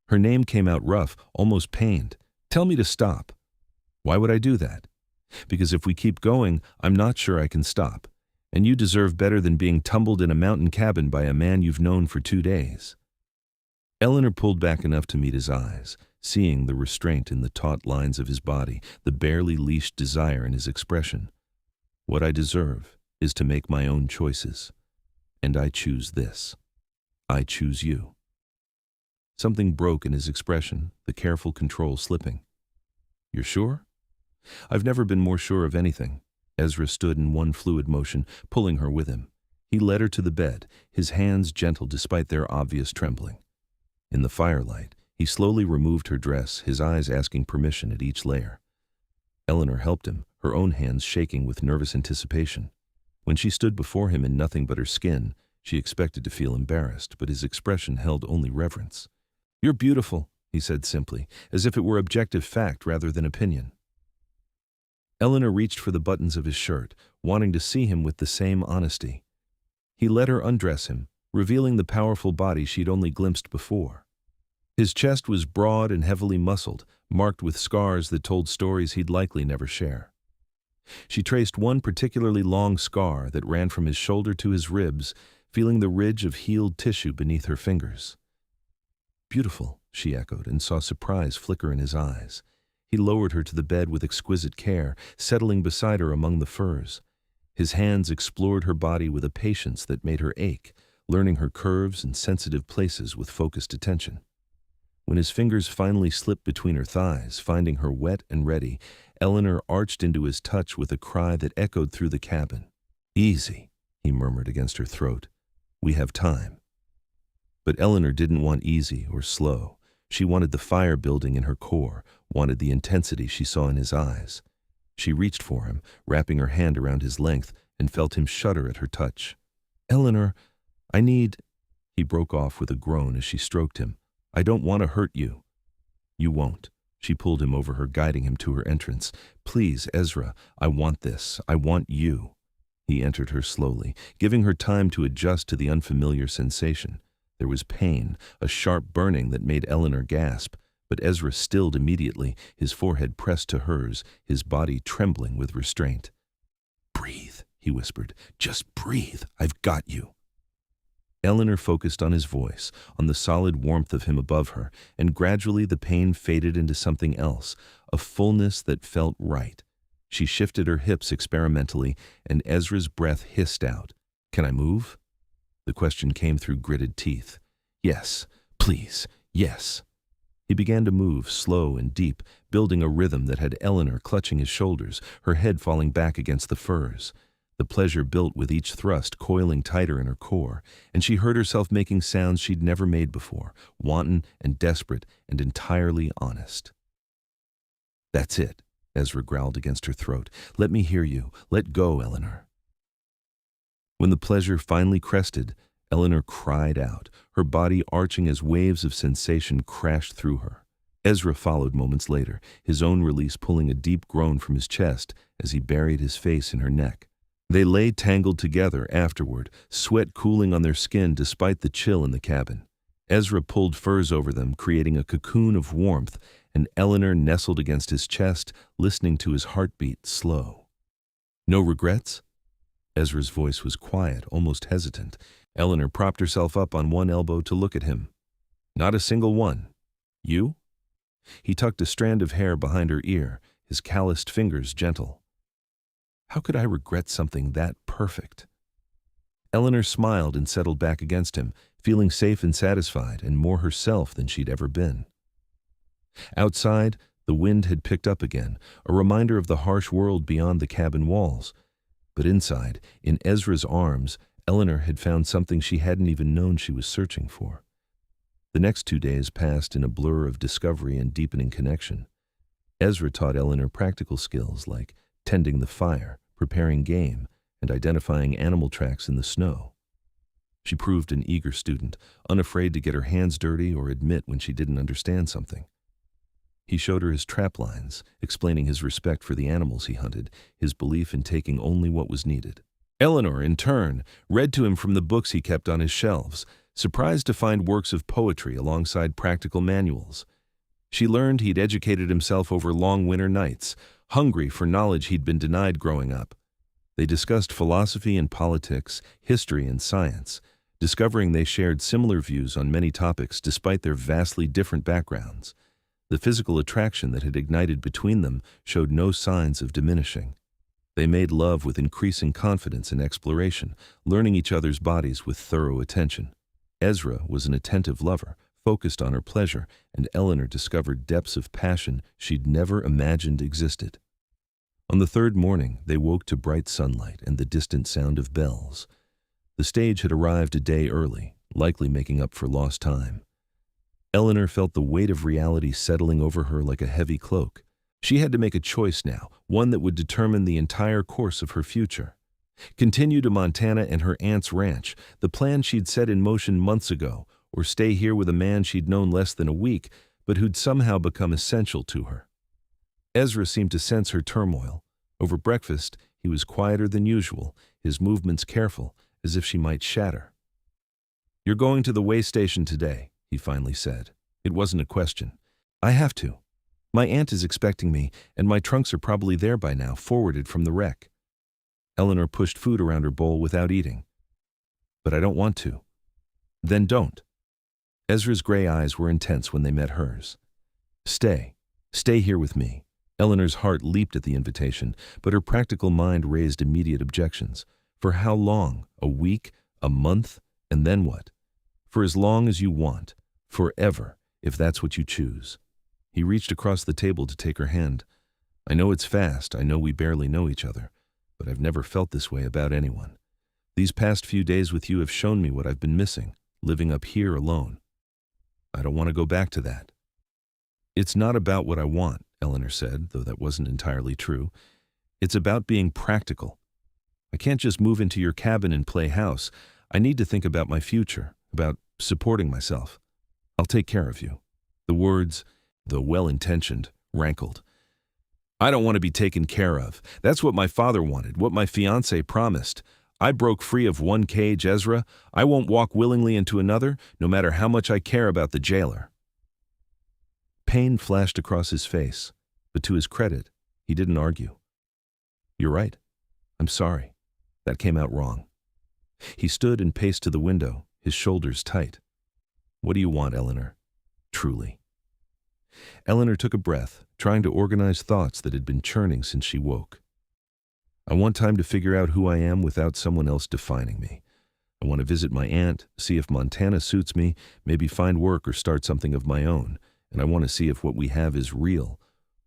Her name came out rough, almost pained. Tell me to stop. Why would I do that? Because if we keep going, I'm not sure I can stop. And you deserve better than being tumbled in a mountain cabin by a man you've known for 2 days. Eleanor pulled back enough to meet his eyes, seeing the restraint in the taut lines of his body, the barely leashed desire in his expression. What I deserve is to make my own choices. And I choose this. I choose you. Something broke in his expression, the careful control slipping. You're sure? I've never been more sure of anything. Ezra stood in one fluid motion, pulling her with him. He led her to the bed, his hands gentle despite their obvious trembling. In the firelight, he slowly removed her dress, his eyes asking permission at each layer. Eleanor helped him, her own hands shaking with nervous anticipation. When she stood before him in nothing but her skin, she expected to feel embarrassed, but his expression held only reverence. You're beautiful, he said simply, as if it were objective fact rather than opinion. Eleanor reached for the buttons of his shirt, wanting to see him with the same honesty. He let her undress him, revealing the powerful body she'd only glimpsed before. His chest was broad and heavily muscled, marked with scars that told stories he'd likely never share. She traced one particularly long scar that ran from his shoulder to his ribs, feeling the ridge of healed tissue beneath her fingers. "Beautiful," she echoed, and saw surprise flicker in his eyes. He lowered her to the bed with exquisite care, settling beside her among the furs. His hands explored her body with a patience that made her ache, learning her curves and sensitive places with focused attention. When his fingers finally slipped between her thighs, finding her wet and ready, Eleanor arched into his touch with a cry that echoed through the cabin. "Easy," he murmured against her throat. "We have time." But Eleanor didn't want easy or slow. She wanted the fire building in her core, wanted the intensity she saw in his eyes. She reached for him, wrapping her hand around his length, and felt him shudder at her touch. "Eleanor, I need—" He broke off with a groan as she stroked him. "I don't want to hurt you." "You won't." She pulled him over her, guiding him to her entrance. "Please, Ezra, I want this. I want you." He entered her slowly, giving her time to adjust to the unfamiliar sensation. There was pain, a sharp burning that made Eleanor gasp, but Ezra stilled immediately, his forehead pressed to hers, his body trembling with restraint. "Breathe," he whispered. "Just breathe. I've got you." Eleanor focused on his voice, on the solid warmth of him above her, and gradually the pain faded into something else, a fullness that felt right. She shifted her hips experimentally, and Ezra's breath hissed out. "Can I move?" The question came through gritted teeth. "Yes, please, yes." He began to move, slow and deep, building a rhythm that had Eleanor clutching his shoulders, her head falling back against the furs. The pleasure built with each thrust, coiling tighter in her core, and she heard herself making sounds she'd never made before, wanton and desperate and entirely honest. "That's it," Ezra growled against her throat. "Let me hear you. Let go, Eleanor." When the pleasure finally crested, Eleanor cried out, her body arching as waves of sensation crashed through her. Ezra followed moments later, his own release pulling a deep groan from his chest as he buried his face in her neck. They lay tangled together afterward, sweat cooling on their skin despite the chill in the cabin. Ezra pulled furs over them, creating a cocoon of warmth, and Eleanor nestled against his chest, listening to his heartbeat slow. "No regrets?" Ezra's voice was quiet, almost hesitant. Eleanor propped herself up on one elbow to look at him. "Not a single one. You?" He tucked a strand of hair behind her ear, his calloused fingers gentle. "How could I regret something that perfect?" Eleanor smiled and settled back against him, feeling safe and satisfied, and more herself than she'd ever been. Outside, the wind had picked up again, a reminder of the harsh world beyond the cabin walls. But inside, in Ezra's arms, Eleanor had found something she hadn't even known she was searching for. The next 2 days passed in a blur of discovery and deepening connection. Ezra taught Eleanor practical skills like tending the fire, preparing game, and identifying animal tracks in the snow. She proved an eager student, unafraid to get her hands dirty or admit when she didn't understand something. He showed her his trap lines, explaining his respect for the animals he hunted, his belief in taking only what was needed. Eleanor, in turn, read to him from the books he kept on his shelves, surprised to find works of poetry alongside practical manuals. She learned he'd educated himself over long winter nights, hungry for knowledge he'd been denied growing up. They discussed philosophy and politics, history and science, discovering they shared similar views on many topics despite their vastly different backgrounds. The physical attraction that had ignited between them showed no signs of diminishing. They made love with increasing confidence and exploration, learning each other's bodies with thorough attention. Ezra was an attentive lover, focused on her pleasure, and Eleanor discovered depths of passion she'd never imagined existed. On the third morning, they woke to bright sunlight and the distant sound of bells. The stage had arrived a day early, likely making up for lost time. Eleanor felt the weight of reality settling over her like a heavy cloak. She had to make a choice now, one that would determine the entire course of her future. Continue to Montana and her aunt's ranch, the plan she'd set in motion months ago, or stay here with a man she'd known less than a week, but who'd somehow become essential to her. Ezra seemed to sense her turmoil. Over breakfast, he was quieter than usual, his movements careful, as if she might shatter. "You're going to the way station today," he finally said. It wasn't a question. "I have to. My aunt is expecting me, and my trunks are probably there by now, forwarded from the wreck." Eleanor pushed food around her bowl without eating. "But I don't want to." "Then don't." Ezra's gray eyes were intense when they met hers. "Stay. Stay here with me." Eleanor's heart leaped at the invitation, but her practical mind raised immediate objections. For how long? A week? A month? And then what? "For as long as you want. Forever, if that's what you choose." He reached across the table to take her hand. "I know it's fast, I know we barely know each other, but I've never felt this way about anyone. These past few days with you have shown me what I've been missing, living up here alone. I don't want to go back to that." "It's not about what I want," Eleanor said, though that wasn't entirely true. "It's about being practical. I can't just move into your cabin and play house. I need to think about my future, about supporting myself. I'll take care of you." The words, though well-intentioned, rankled. "I don't want to be taken care of. That's what my father wanted, what my fiancé promised. I broke free of one cage, Ezra. I won't walk willingly into another, no matter how much I care about the jailer." Pain flashed across his face, but to his credit, he didn't argue. "You're right. I'm sorry. That came out wrong." He stood and paced to the window, his shoulders tight. "What do you want, Eleanor? Truly?" Eleanor took a breath, trying to organize thoughts that had been churning since she woke. "I want time to figure out who I am without someone else defining me. I want to visit my aunt, see if Montana suits me, maybe find work or start something of my own, and I want to see if what we have is real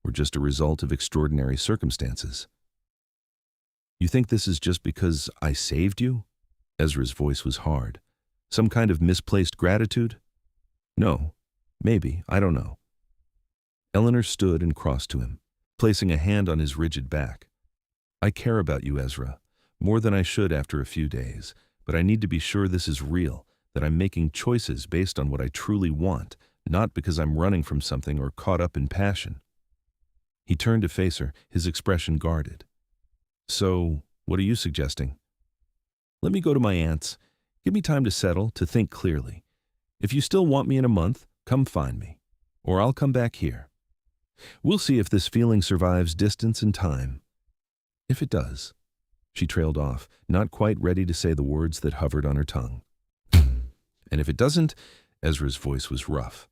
or just a result of extraordinary circumstances." "You think this is just because I saved you?" Ezra's voice was hard. "Some kind of misplaced gratitude?" "No. Maybe. I don't know." Eleanor stood and crossed to him, placing a hand on his rigid back. "I care about you, Ezra, more than I should after a few days, but I need to be sure this is real, that I'm making choices based on what I truly want, not because I'm running from something or caught up in passion." He turned to face her, his expression guarded. "So, what are you suggesting?" "Let me go to my aunt's. Give me time to settle, to think clearly. If you still want me in a month, come find me. Or I'll come back here. We'll see if this feeling survives distance and time." "If it does." She trailed off, not quite ready to say the words that hovered on her tongue. "And if it doesn't," Ezra's voice was rough.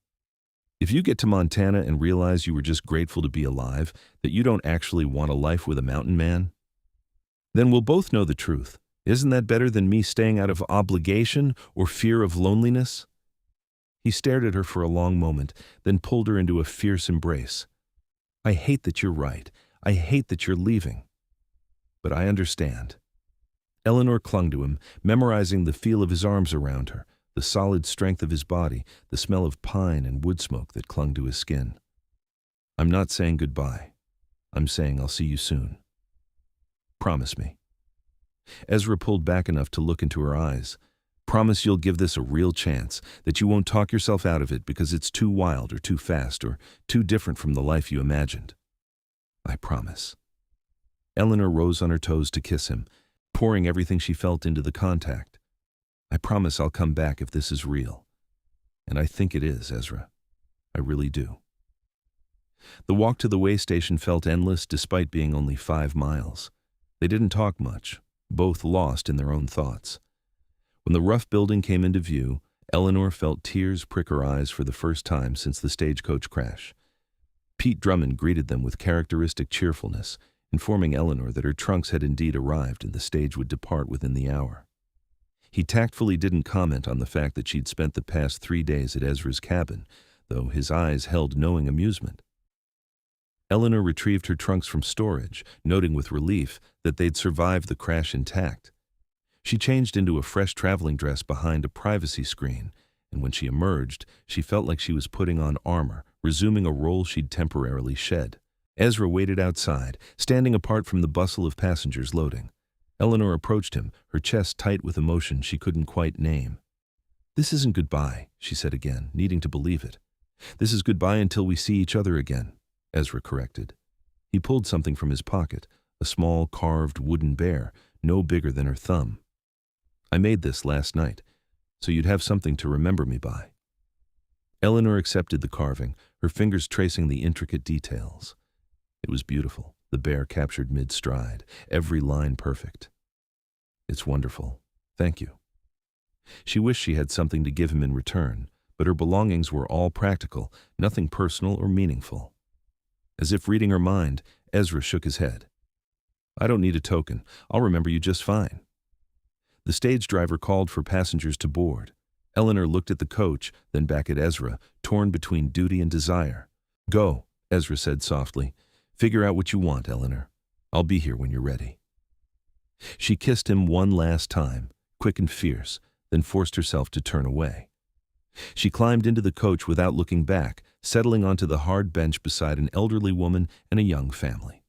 "If you get to Montana and realize you were just grateful to be alive, that you don't actually want a life with a mountain man, then we'll both know the truth. Isn't that better than me staying out of obligation or fear of loneliness?" He stared at her for a long moment, then pulled her into a fierce embrace. "I hate that you're right. I hate that you're leaving. But I understand." Eleanor clung to him, memorizing the feel of his arms around her, the solid strength of his body, the smell of pine and wood smoke that clung to his skin. "I'm not saying goodbye. I'm saying I'll see you soon. Promise me." Ezra pulled back enough to look into her eyes. "Promise you'll give this a real chance, that you won't talk yourself out of it because it's too wild or too fast or too different from the life you imagined." "I promise." Eleanor rose on her toes to kiss him, pouring everything she felt into the contact. "I promise I'll come back if this is real. And I think it is, Ezra. I really do." The walk to the way station felt endless despite being only 5 miles. They didn't talk much, both lost in their own thoughts. When the rough building came into view, Eleanor felt tears prick her eyes for the first time since the stagecoach crash. Pete Drummond greeted them with characteristic cheerfulness, informing Eleanor that her trunks had indeed arrived and the stage would depart within the hour. He tactfully didn't comment on the fact that she'd spent the past 3 days at Ezra's cabin, though his eyes held knowing amusement. Eleanor retrieved her trunks from storage, noting with relief that they'd survived the crash intact. She changed into a fresh traveling dress behind a privacy screen, and when she emerged, she felt like she was putting on armor, resuming a role she'd temporarily shed. Ezra waited outside, standing apart from the bustle of passengers loading. Eleanor approached him, her chest tight with emotion she couldn't quite name. "This isn't goodbye," she said again, needing to believe it. "This is goodbye until we see each other again," Ezra corrected. He pulled something from his pocket, a small carved wooden bear, no bigger than her thumb. "I made this last night, so you'd have something to remember me by." Eleanor accepted the carving, her fingers tracing the intricate details. It was beautiful, the bear captured mid-stride, every line perfect. "It's wonderful. Thank you." She wished she had something to give him in return, but her belongings were all practical, nothing personal or meaningful. As if reading her mind, Ezra shook his head. "I don't need a token. I'll remember you just fine." The stage driver called for passengers to board. Eleanor looked at the coach, then back at Ezra, torn between duty and desire. "Go," Ezra said softly. "Figure out what you want, Eleanor. I'll be here when you're ready." She kissed him one last time, quick and fierce, then forced herself to turn away. She climbed into the coach without looking back, settling onto the hard bench beside an elderly woman and a young family.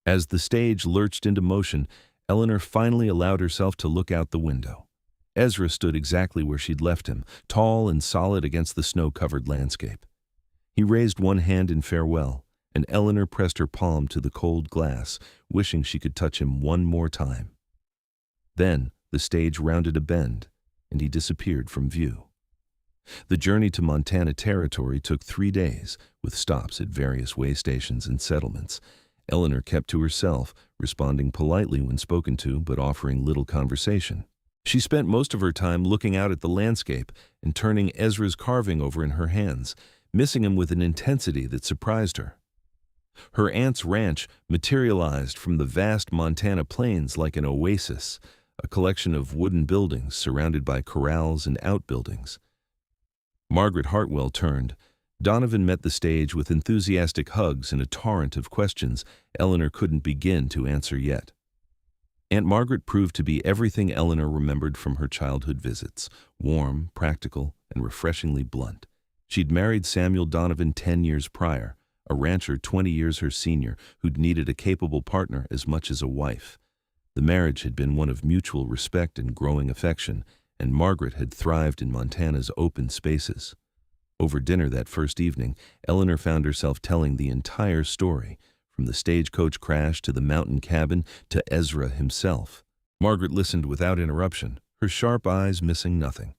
As the stage lurched into motion, Eleanor finally allowed herself to look out the window. Ezra stood exactly where she'd left him, tall and solid against the snow-covered landscape. He raised one hand in farewell, and Eleanor pressed her palm to the cold glass, wishing she could touch him one more time. Then the stage rounded a bend, and he disappeared from view. The journey to Montana Territory took 3 days, with stops at various way stations and settlements. Eleanor kept to herself, responding politely when spoken to, but offering little conversation. She spent most of her time looking out at the landscape and turning Ezra's carving over in her hands, missing him with an intensity that surprised her. Her aunt's ranch materialized from the vast Montana plains like an oasis, a collection of wooden buildings surrounded by corrals and outbuildings. Margaret Hartwell turned. Donovan met the stage with enthusiastic hugs and a torrent of questions Eleanor couldn't begin to answer yet. Aunt Margaret proved to be everything Eleanor remembered from her childhood visits, warm, practical, and refreshingly blunt. She'd married Samuel Donovan 10 years prior, a rancher 20 years her senior who'd needed a capable partner as much as a wife. The marriage had been one of mutual respect and growing affection, and Margaret had thrived in Montana's open spaces. Over dinner that first evening, Eleanor found herself telling the entire story, from the stagecoach crash to the mountain cabin to Ezra himself. Margaret listened without interruption, her sharp eyes missing nothing.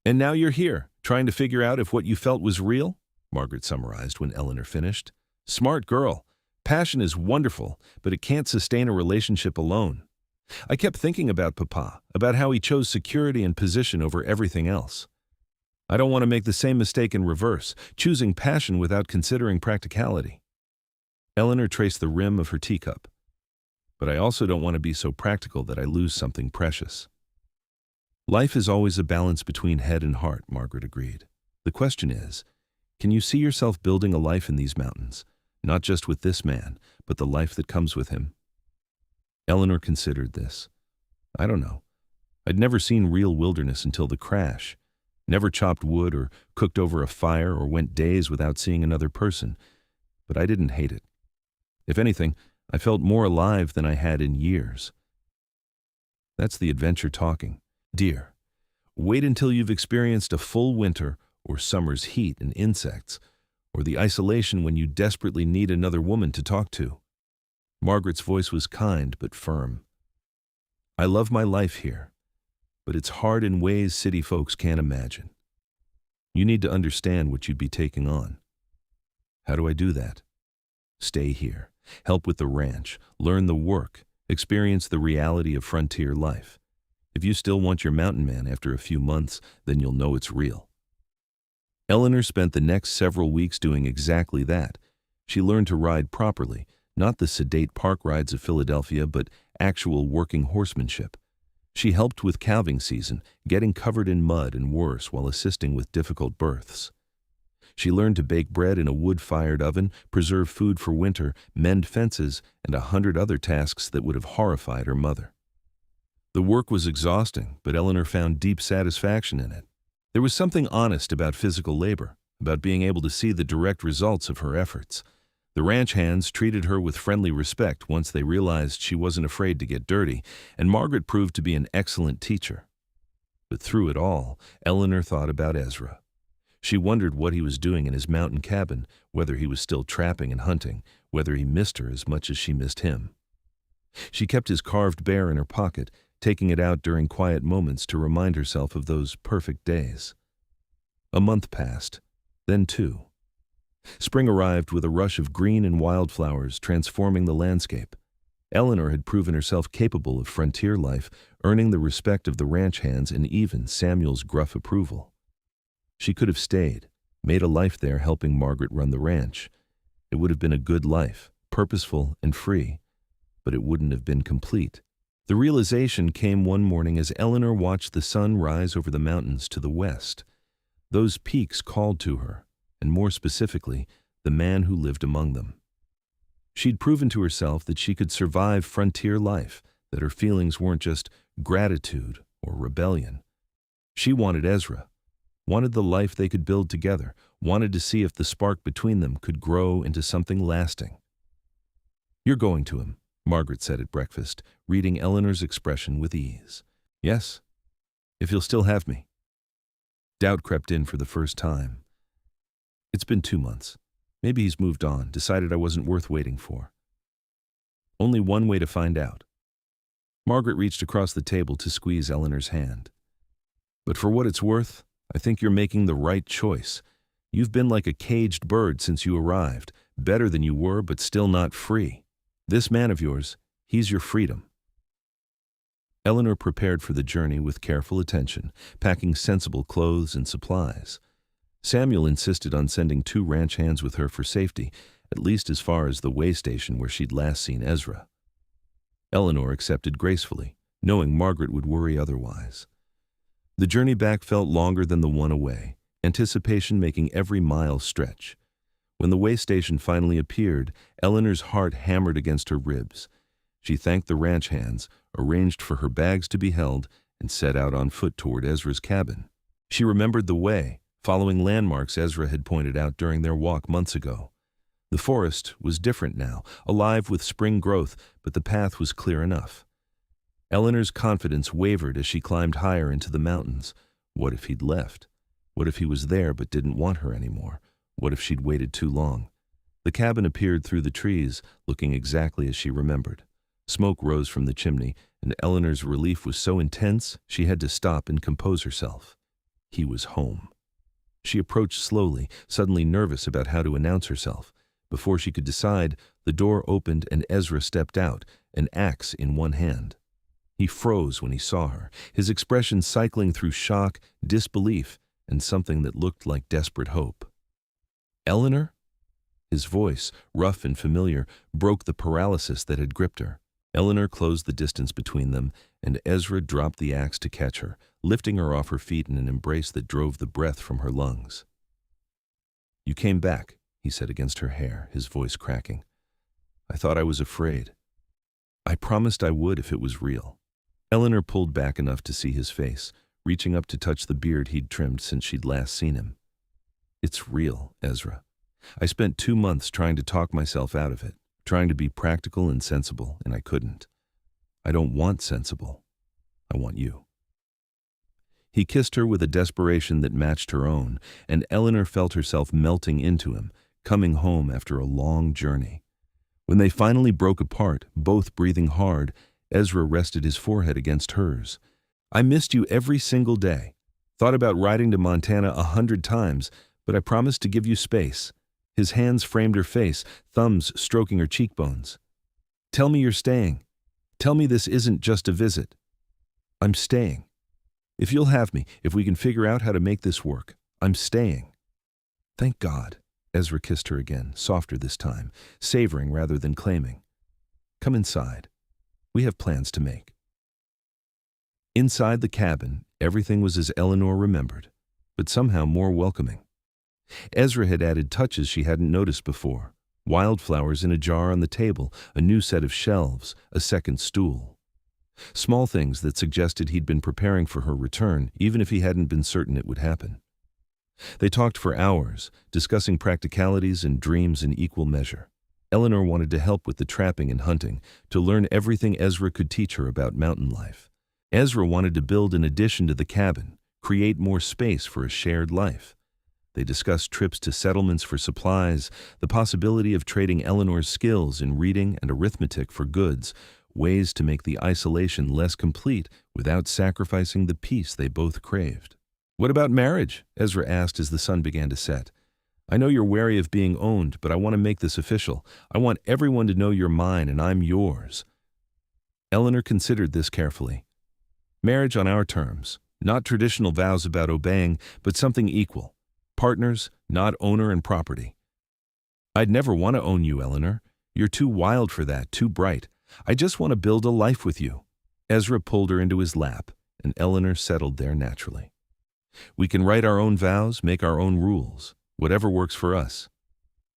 "And now you're here, trying to figure out if what you felt was real?" Margaret summarized when Eleanor finished. "Smart girl. Passion is wonderful, but it can't sustain a relationship alone. I kept thinking about Papa, about how he chose security and position over everything else. I don't want to make the same mistake in reverse, choosing passion without considering practicality." Eleanor traced the rim of her teacup. "But I also don't want to be so practical that I lose something precious." "Life is always a balance between head and heart," Margaret agreed. "The question is, can you see yourself building a life in these mountains, not just with this man, but the life that comes with him?" Eleanor considered this. "I don't know. I'd never seen real wilderness until the crash. Never chopped wood or cooked over a fire or went days without seeing another person. But I didn't hate it. If anything, I felt more alive than I had in years." That's the adventure talking. Dear, wait until you've experienced a full winter or summer's heat and insects, or the isolation when you desperately need another woman to talk to. Margaret's voice was kind but firm. "I love my life here, but it's hard in ways city folks can't imagine. You need to understand what you'd be taking on." "How do I do that?" "Stay here, help with the ranch, learn the work, experience the reality of frontier life. If you still want your mountain man after a few months, then you'll know it's real." Eleanor spent the next several weeks doing exactly that. She learned to ride properly, not the sedate park rides of Philadelphia, but actual working horsemanship. She helped with calving season, getting covered in mud and worse while assisting with difficult births. She learned to bake bread in a wood-fired oven, preserve food for winter, mend fences, and 100 other tasks that would have horrified her mother. The work was exhausting, but Eleanor found deep satisfaction in it. There was something honest about physical labor, about being able to see the direct results of her efforts. The ranch hands treated her with friendly respect once they realized she wasn't afraid to get dirty, and Margaret proved to be an excellent teacher. But through it all, Eleanor thought about Ezra. She wondered what he was doing in his mountain cabin, whether he was still trapping and hunting, whether he missed her as much as she missed him. She kept his carved bear in her pocket, taking it out during quiet moments to remind herself of those perfect days. A month passed, then two. Spring arrived with a rush of green and wildflowers transforming the landscape. Eleanor had proven herself capable of frontier life, earning the respect of the ranch hands and even Samuel's gruff approval. She could have stayed, made a life there helping Margaret run the ranch. It would have been a good life, purposeful and free, but it wouldn't have been complete. The realization came one morning as Eleanor watched the sun rise over the mountains to the west. Those peaks called to her, and more specifically, the man who lived among them. She'd proven to herself that she could survive frontier life, that her feelings weren't just gratitude or rebellion. She wanted Ezra, wanted the life they could build together, wanted to see if the spark between them could grow into something lasting. "You're going to him," Margaret said at breakfast, reading Eleanor's expression with ease. "Yes, if you'll still have me." Doubt crept in for the first time. "It's been 2 months. Maybe he's moved on, decided I wasn't worth waiting for." Only one way to find out. Margaret reached across the table to squeeze Eleanor's hand. "But for what it's worth, I think you're making the right choice. You've been like a caged bird since you arrived, better than you were, but still not free. This man of yours, he's your freedom." Eleanor prepared for the journey with careful attention, packing sensible clothes and supplies. Samuel insisted on sending 2 ranch hands with her for safety, at least as far as the way station where she'd last seen Ezra. Eleanor accepted gracefully, knowing Margaret would worry otherwise. The journey back felt longer than the one away, anticipation making every mile stretch. When the way station finally appeared, Eleanor's heart hammered against her ribs. She thanked the ranch hands, arranged for her bags to be held, and set out on foot toward Ezra's cabin. She remembered the way, following landmarks Ezra had pointed out during their walk months ago. The forest was different now, alive with spring growth, but the path was clear enough. Eleanor's confidence wavered as she climbed higher into the mountains. What if he'd left? What if he was there but didn't want her anymore? What if she'd waited too long? The cabin appeared through the trees, looking exactly as she remembered. Smoke rose from the chimney, and Eleanor's relief was so intense she had to stop and compose herself. He was home. She approached slowly, suddenly nervous about how to announce herself. Before she could decide, the door opened and Ezra stepped out, an axe in one hand. He froze when he saw her, his expression cycling through shock, disbelief, and something that looked like desperate hope. "Eleanor?" His voice, rough and familiar, broke the paralysis that had gripped her. Eleanor closed the distance between them, and Ezra dropped the axe to catch her, lifting her off her feet in an embrace that drove the breath from her lungs. "You came back," he said against her hair, his voice cracking. "I thought I was afraid. I promised I would if it was real." Eleanor pulled back enough to see his face, reaching up to touch the beard he'd trimmed since she'd last seen him. "It's real, Ezra. I spent 2 months trying to talk myself out of it, trying to be practical and sensible, and I couldn't. I don't want sensible. I want you." He kissed her with a desperation that matched her own, and Eleanor felt herself melting into him, coming home after a long journey. When they finally broke apart, both breathing hard, Ezra rested his forehead against hers. "I missed you every single day. Thought about riding to Montana 100 times, but I promised to give you space." His hands framed her face, thumbs stroking her cheekbones. "Tell me you're staying. Tell me this isn't just a visit." "I'm staying. If you'll have me, if we can figure out how to make this work, I'm staying." "Thank God." Ezra kissed her again, softer this time, savoring rather than claiming. "Come inside. We have plans to make." Inside the cabin, everything was as Eleanor remembered, but somehow more welcoming. Ezra had added touches she hadn't noticed before. Wildflowers in a jar on the table, a new set of shelves, a second stool. Small things that suggested he'd been preparing for her return, even if he hadn't been certain it would happen. They talked for hours, discussing practicalities and dreams in equal measure. Eleanor wanted to help with the trapping and hunting, to learn everything Ezra could teach her about mountain life. Ezra wanted to build an addition to the cabin, create more space for a shared life. They discussed trips to settlements for supplies, the possibility of trading Eleanor's skills in reading and arithmetic for goods, ways to make the isolation less complete without sacrificing the peace they both craved. "What about marriage?" Ezra asked as the sun began to set. "I know you're wary of being owned, but I want to make this official. I want everyone to know you're mine and I'm yours." Eleanor considered this carefully. "Marriage on our terms, not traditional vows about obeying, but something equal. Partners, not owner and property." "I'd never want to own you, Eleanor. You're too wild for that, too bright. I just want to build a life with you." Ezra pulled her into his lap, and Eleanor settled there naturally. "We can write our own vows, make our own rules, whatever works for us."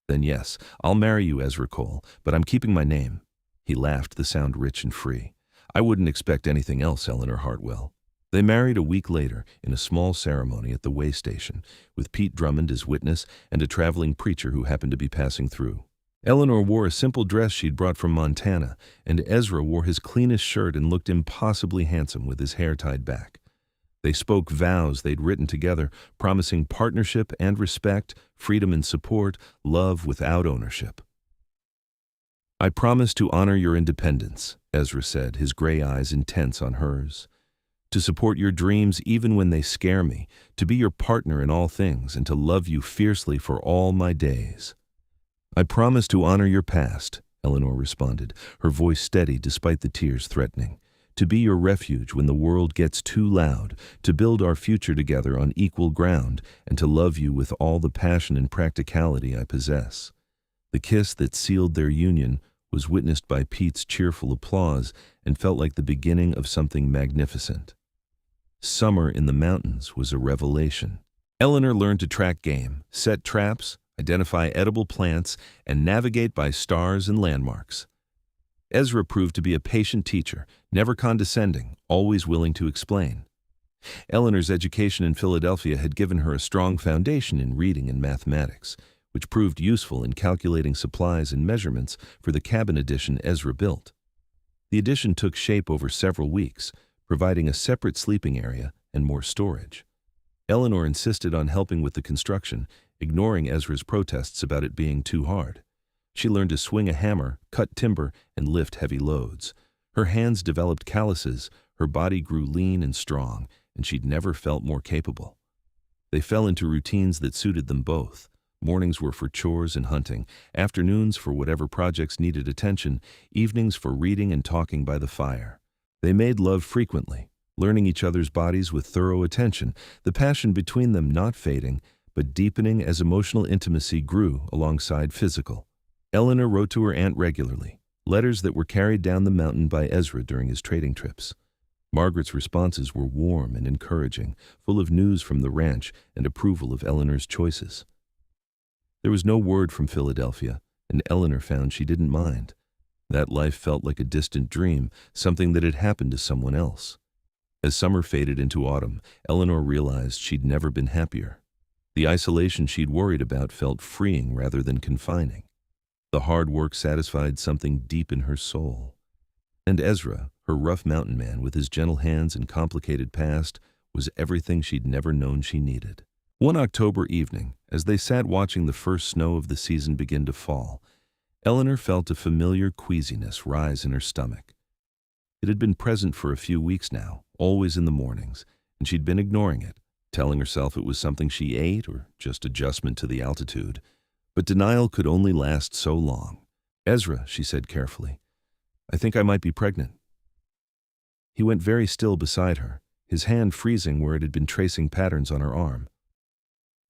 "Then yes, I'll marry you, Ezra Cole, but I'm keeping my name." He laughed, the sound rich and free. "I wouldn't expect anything else, Eleanor Hartwell." They married a week later in a small ceremony at the way station, with Pete Drummond as witness and a traveling preacher who happened to be passing through. Eleanor wore a simple dress she'd brought from Montana, and Ezra wore his cleanest shirt and looked impossibly handsome with his hair tied back. They spoke vows they'd written together, promising partnership and respect, freedom and support, love without ownership. "I promise to honor your independence," Ezra said, his gray eyes intense on hers. "To support your dreams even when they scare me, to be your partner in all things, and to love you fiercely for all my days." "I promise to honor your past," Eleanor responded, her voice steady despite the tears threatening. "To be your refuge when the world gets too loud, to build our future together on equal ground, and to love you with all the passion and practicality I possess." The kiss that sealed their union was witnessed by Pete's cheerful applause and felt like the beginning of something magnificent. Summer in the mountains was a revelation. Eleanor learned to track game, set traps, identify edible plants, and navigate by stars and landmarks. Ezra proved to be a patient teacher, never condescending, always willing to explain. Eleanor's education in Philadelphia had given her a strong foundation in reading and mathematics, which proved useful in calculating supplies and measurements for the cabin addition Ezra built. The addition took shape over several weeks, providing a separate sleeping area and more storage. Eleanor insisted on helping with the construction, ignoring Ezra's protests about it being too hard. She learned to swing a hammer, cut timber, and lift heavy loads. Her hands developed calluses, her body grew lean and strong, and she'd never felt more capable. They fell into routines that suited them both. Mornings were for chores and hunting, afternoons for whatever projects needed attention, evenings for reading and talking by the fire. They made love frequently, learning each other's bodies with thorough attention, the passion between them not fading, but deepening as emotional intimacy grew alongside physical. Eleanor wrote to her aunt regularly, letters that were carried down the mountain by Ezra during his trading trips. Margaret's responses were warm and encouraging, full of news from the ranch and approval of Eleanor's choices. There was no word from Philadelphia, and Eleanor found she didn't mind. That life felt like a distant dream, something that had happened to someone else. As summer faded into autumn, Eleanor realized she'd never been happier. The isolation she'd worried about felt freeing rather than confining. The hard work satisfied something deep in her soul. And Ezra, her rough mountain man with his gentle hands and complicated past, was everything she'd never known she needed. One October evening, as they sat watching the first snow of the season begin to fall, Eleanor felt a familiar queasiness rise in her stomach. It had been present for a few weeks now, always in the mornings, and she'd been ignoring it, telling herself it was something she ate or just adjustment to the altitude. But denial could only last so long. "Ezra," she said carefully, "I think I might be pregnant." He went very still beside her, his hand freezing where it had been tracing patterns on her arm.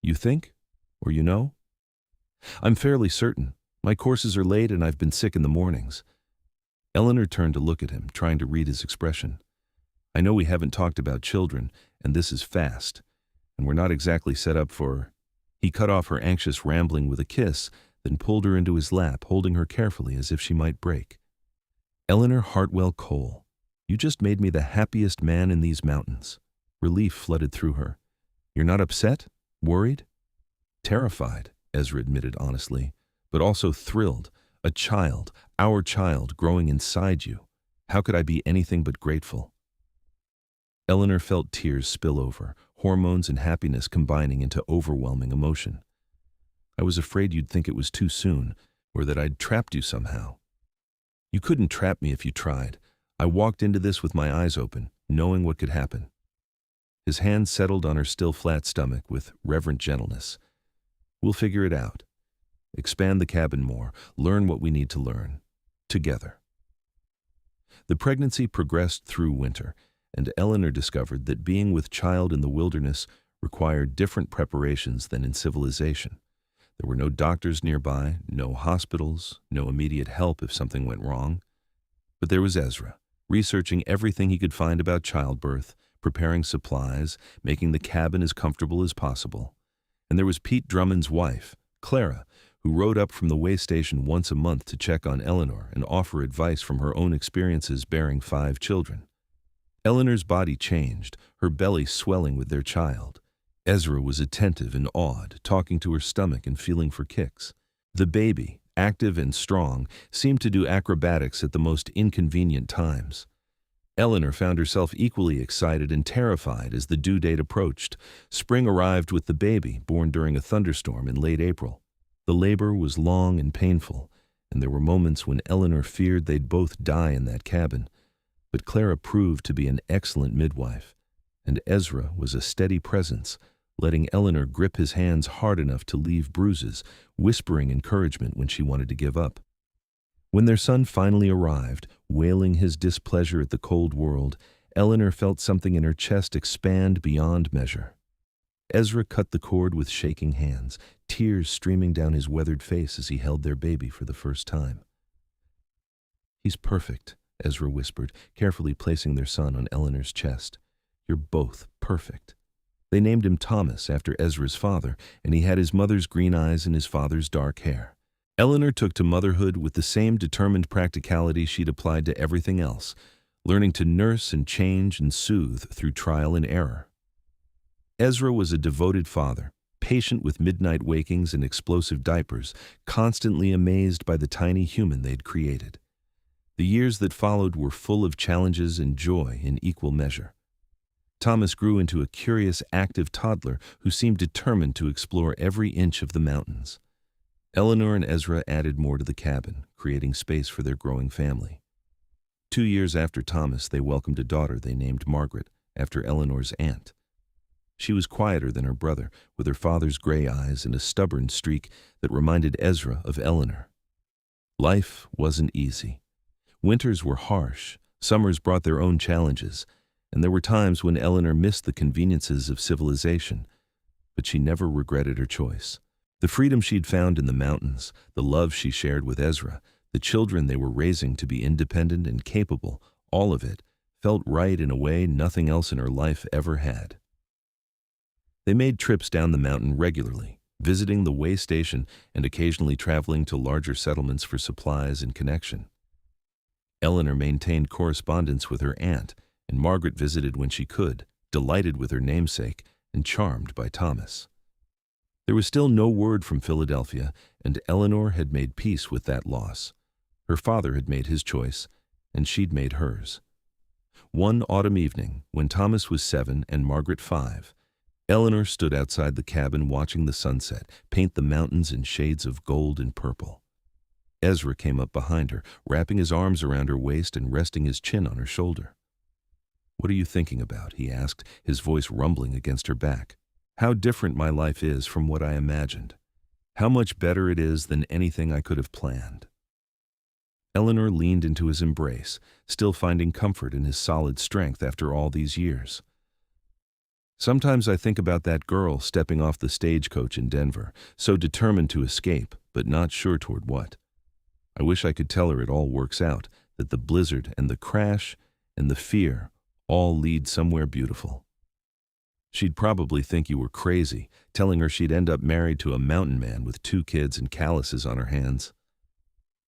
"You think? Or you know?" "I'm fairly certain. My courses are late and I've been sick in the mornings." Eleanor turned to look at him, trying to read his expression. "I know we haven't talked about children, and this is fast, and we're not exactly set up for—" He cut off her anxious rambling with a kiss, then pulled her into his lap, holding her carefully as if she might break. "Eleanor Hartwell Cole, you just made me the happiest man in these mountains." Relief flooded through her. "You're not upset? Worried?" "Terrified," Ezra admitted honestly, "but also thrilled. A child, our child, growing inside you. How could I be anything but grateful?" Eleanor felt tears spill over, hormones and happiness combining into overwhelming emotion. I was afraid you'd think it was too soon, or that I'd trapped you somehow. You couldn't trap me if you tried. I walked into this with my eyes open, knowing what could happen. His hand settled on her still flat stomach with reverent gentleness. We'll figure it out. Expand the cabin more, learn what we need to learn. Together. The pregnancy progressed through winter, and Eleanor discovered that being with child in the wilderness required different preparations than in civilization. There were no doctors nearby, no hospitals, no immediate help if something went wrong. But there was Ezra, researching everything he could find about childbirth, preparing supplies, making the cabin as comfortable as possible. And there was Pete Drummond's wife, Clara, who rode up from the way station once a month to check on Eleanor and offer advice from her own experiences bearing 5 children. Eleanor's body changed, her belly swelling with their child. Ezra was attentive and awed, talking to her stomach and feeling for kicks. The baby, active and strong, seemed to do acrobatics at the most inconvenient times. Eleanor found herself equally excited and terrified as the due date approached. Spring arrived with the baby, born during a thunderstorm in late April. The labor was long and painful, and there were moments when Eleanor feared they'd both die in that cabin. But Clara proved to be an excellent midwife, and Ezra was a steady presence, letting Eleanor grip his hands hard enough to leave bruises, whispering encouragement when she wanted to give up. When their son finally arrived, wailing his displeasure at the cold world, Eleanor felt something in her chest expand beyond measure. Ezra cut the cord with shaking hands, tears streaming down his weathered face as he held their baby for the first time. "He's perfect," Ezra whispered, carefully placing their son on Eleanor's chest. "You're both perfect." They named him Thomas after Ezra's father, and he had his mother's green eyes and his father's dark hair. Eleanor took to motherhood with the same determined practicality she'd applied to everything else, learning to nurse and change and soothe through trial and error. Ezra was a devoted father, patient with midnight wakings and explosive diapers, constantly amazed by the tiny human they'd created. The years that followed were full of challenges and joy in equal measure. Thomas grew into a curious, active toddler who seemed determined to explore every inch of the mountains. Eleanor and Ezra added more to the cabin, creating space for their growing family. 2 years after Thomas, they welcomed a daughter they named Margaret, after Eleanor's aunt. She was quieter than her brother, with her father's gray eyes and a stubborn streak that reminded Ezra of Eleanor. Life wasn't easy. Winters were harsh, summers brought their own challenges, and there were times when Eleanor missed the conveniences of civilization, but she never regretted her choice. The freedom she'd found in the mountains, the love she shared with Ezra, the children they were raising to be independent and capable, all of it felt right in a way nothing else in her life ever had. They made trips down the mountain regularly, visiting the way station and occasionally traveling to larger settlements for supplies and connection. Eleanor maintained correspondence with her aunt, and Margaret visited when she could, delighted with her namesake and charmed by Thomas. There was still no word from Philadelphia, and Eleanor had made peace with that loss. Her father had made his choice, and she'd made hers. One autumn evening, when Thomas was 7 and Margaret 5, Eleanor stood outside the cabin watching the sunset paint the mountains in shades of gold and purple. Ezra came up behind her, wrapping his arms around her waist and resting his chin on her shoulder. "What are you thinking about?" he asked, his voice rumbling against her back. "How different my life is from what I imagined. How much better it is than anything I could have planned." Eleanor leaned into his embrace, still finding comfort in his solid strength after all these years. "Sometimes I think about that girl stepping off the stagecoach in Denver, so determined to escape, but not sure toward what. I wish I could tell her it all works out, that the blizzard and the crash and the fear all lead somewhere beautiful. She'd probably think you were crazy, telling her she'd end up married to a mountain man with 2 kids and calluses on her hands."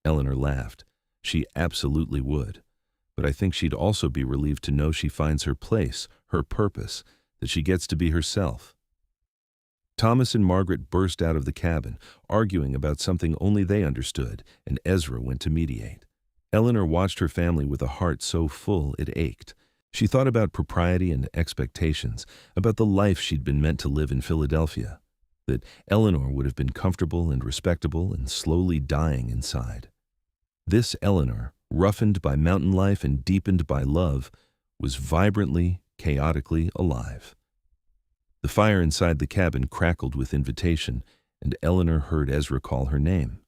Eleanor laughed. She absolutely would. But I think she'd also be relieved to know she finds her place, her purpose, that she gets to be herself. Thomas and Margaret burst out of the cabin, arguing about something only they understood, and Ezra went to mediate. Eleanor watched her family with a heart so full it ached. She thought about propriety and expectations, about the life she'd been meant to live in Philadelphia, that Eleanor would have been comfortable and respectable and slowly dying inside. This Eleanor, roughened by mountain life and deepened by love, was vibrantly, chaotically alive. The fire inside the cabin crackled with invitation, and Eleanor heard Ezra call her name.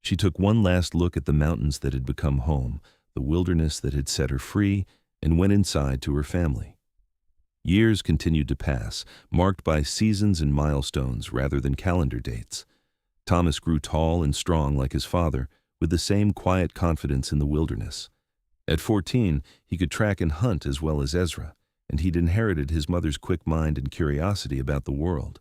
She took one last look at the mountains that had become home, the wilderness that had set her free, and went inside to her family. Years continued to pass, marked by seasons and milestones rather than calendar dates. Thomas grew tall and strong like his father, with the same quiet confidence in the wilderness. At 14, he could track and hunt as well as Ezra, and he'd inherited his mother's quick mind and curiosity about the world.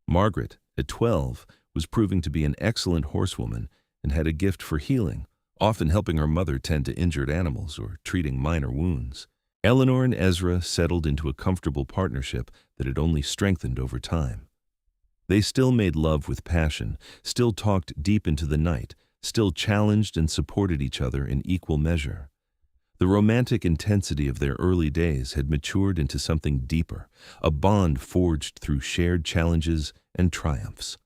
Margaret, at 12, was proving to be an excellent horsewoman and had a gift for healing, often helping her mother tend to injured animals or treating minor wounds. Eleanor and Ezra settled into a comfortable partnership that had only strengthened over time. They still made love with passion, still talked deep into the night, still challenged and supported each other in equal measure. The romantic intensity of their early days had matured into something deeper, a bond forged through shared challenges and triumphs.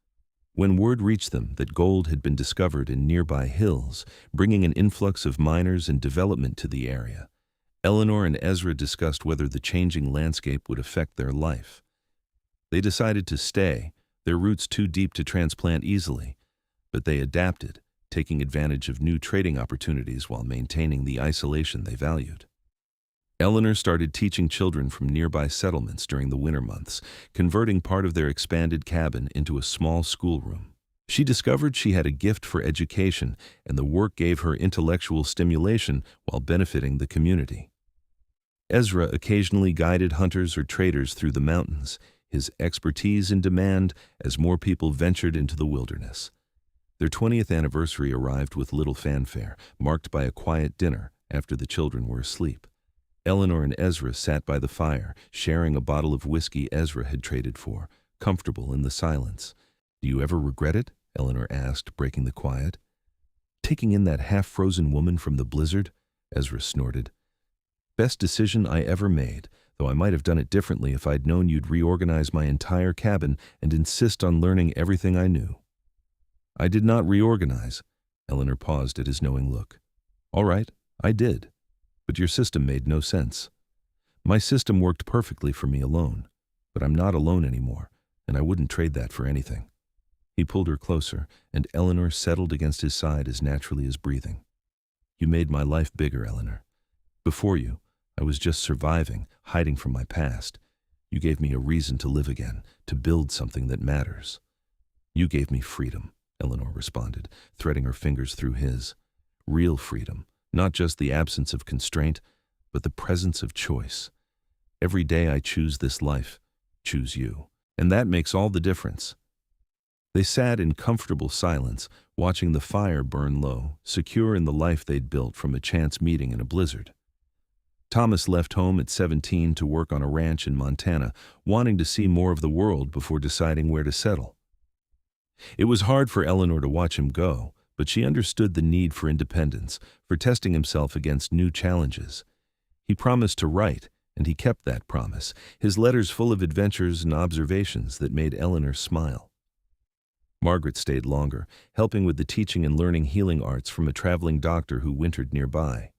When word reached them that gold had been discovered in nearby hills, bringing an influx of miners and development to the area, Eleanor and Ezra discussed whether the changing landscape would affect their life. They decided to stay, their roots too deep to transplant easily, but they adapted, taking advantage of new trading opportunities while maintaining the isolation they valued. Eleanor started teaching children from nearby settlements during the winter months, converting part of their expanded cabin into a small schoolroom. She discovered she had a gift for education, and the work gave her intellectual stimulation while benefiting the community. Ezra occasionally guided hunters or traders through the mountains, his expertise in demand as more people ventured into the wilderness. Their 20th anniversary arrived with little fanfare, marked by a quiet dinner after the children were asleep. Eleanor and Ezra sat by the fire, sharing a bottle of whiskey Ezra had traded for, comfortable in the silence. "Do you ever regret it?" Eleanor asked, breaking the quiet. "Taking in that half-frozen woman from the blizzard?" Ezra snorted. "Best decision I ever made, though I might have done it differently if I'd known you'd reorganize my entire cabin and insist on learning everything I knew." "I did not reorganize." Eleanor paused at his knowing look. "All right, I did. But your system made no sense. My system worked perfectly for me alone, but I'm not alone anymore, and I wouldn't trade that for anything." He pulled her closer, and Eleanor settled against his side as naturally as breathing. "You made my life bigger, Eleanor. Before you, I was just surviving, hiding from my past. You gave me a reason to live again, to build something that matters." "You gave me freedom," Eleanor responded, threading her fingers through his. "Real freedom, not just the absence of constraint, but the presence of choice. Every day I choose this life, choose you, and that makes all the difference." They sat in comfortable silence, watching the fire burn low, secure in the life they'd built from a chance meeting in a blizzard. Thomas left home at 17 to work on a ranch in Montana, wanting to see more of the world before deciding where to settle. It was hard for Eleanor to watch him go, but she understood the need for independence, for testing himself against new challenges. He promised to write, and he kept that promise, his letters full of adventures and observations that made Eleanor smile. Margaret stayed longer, helping with the teaching and learning healing arts from a traveling doctor who wintered nearby.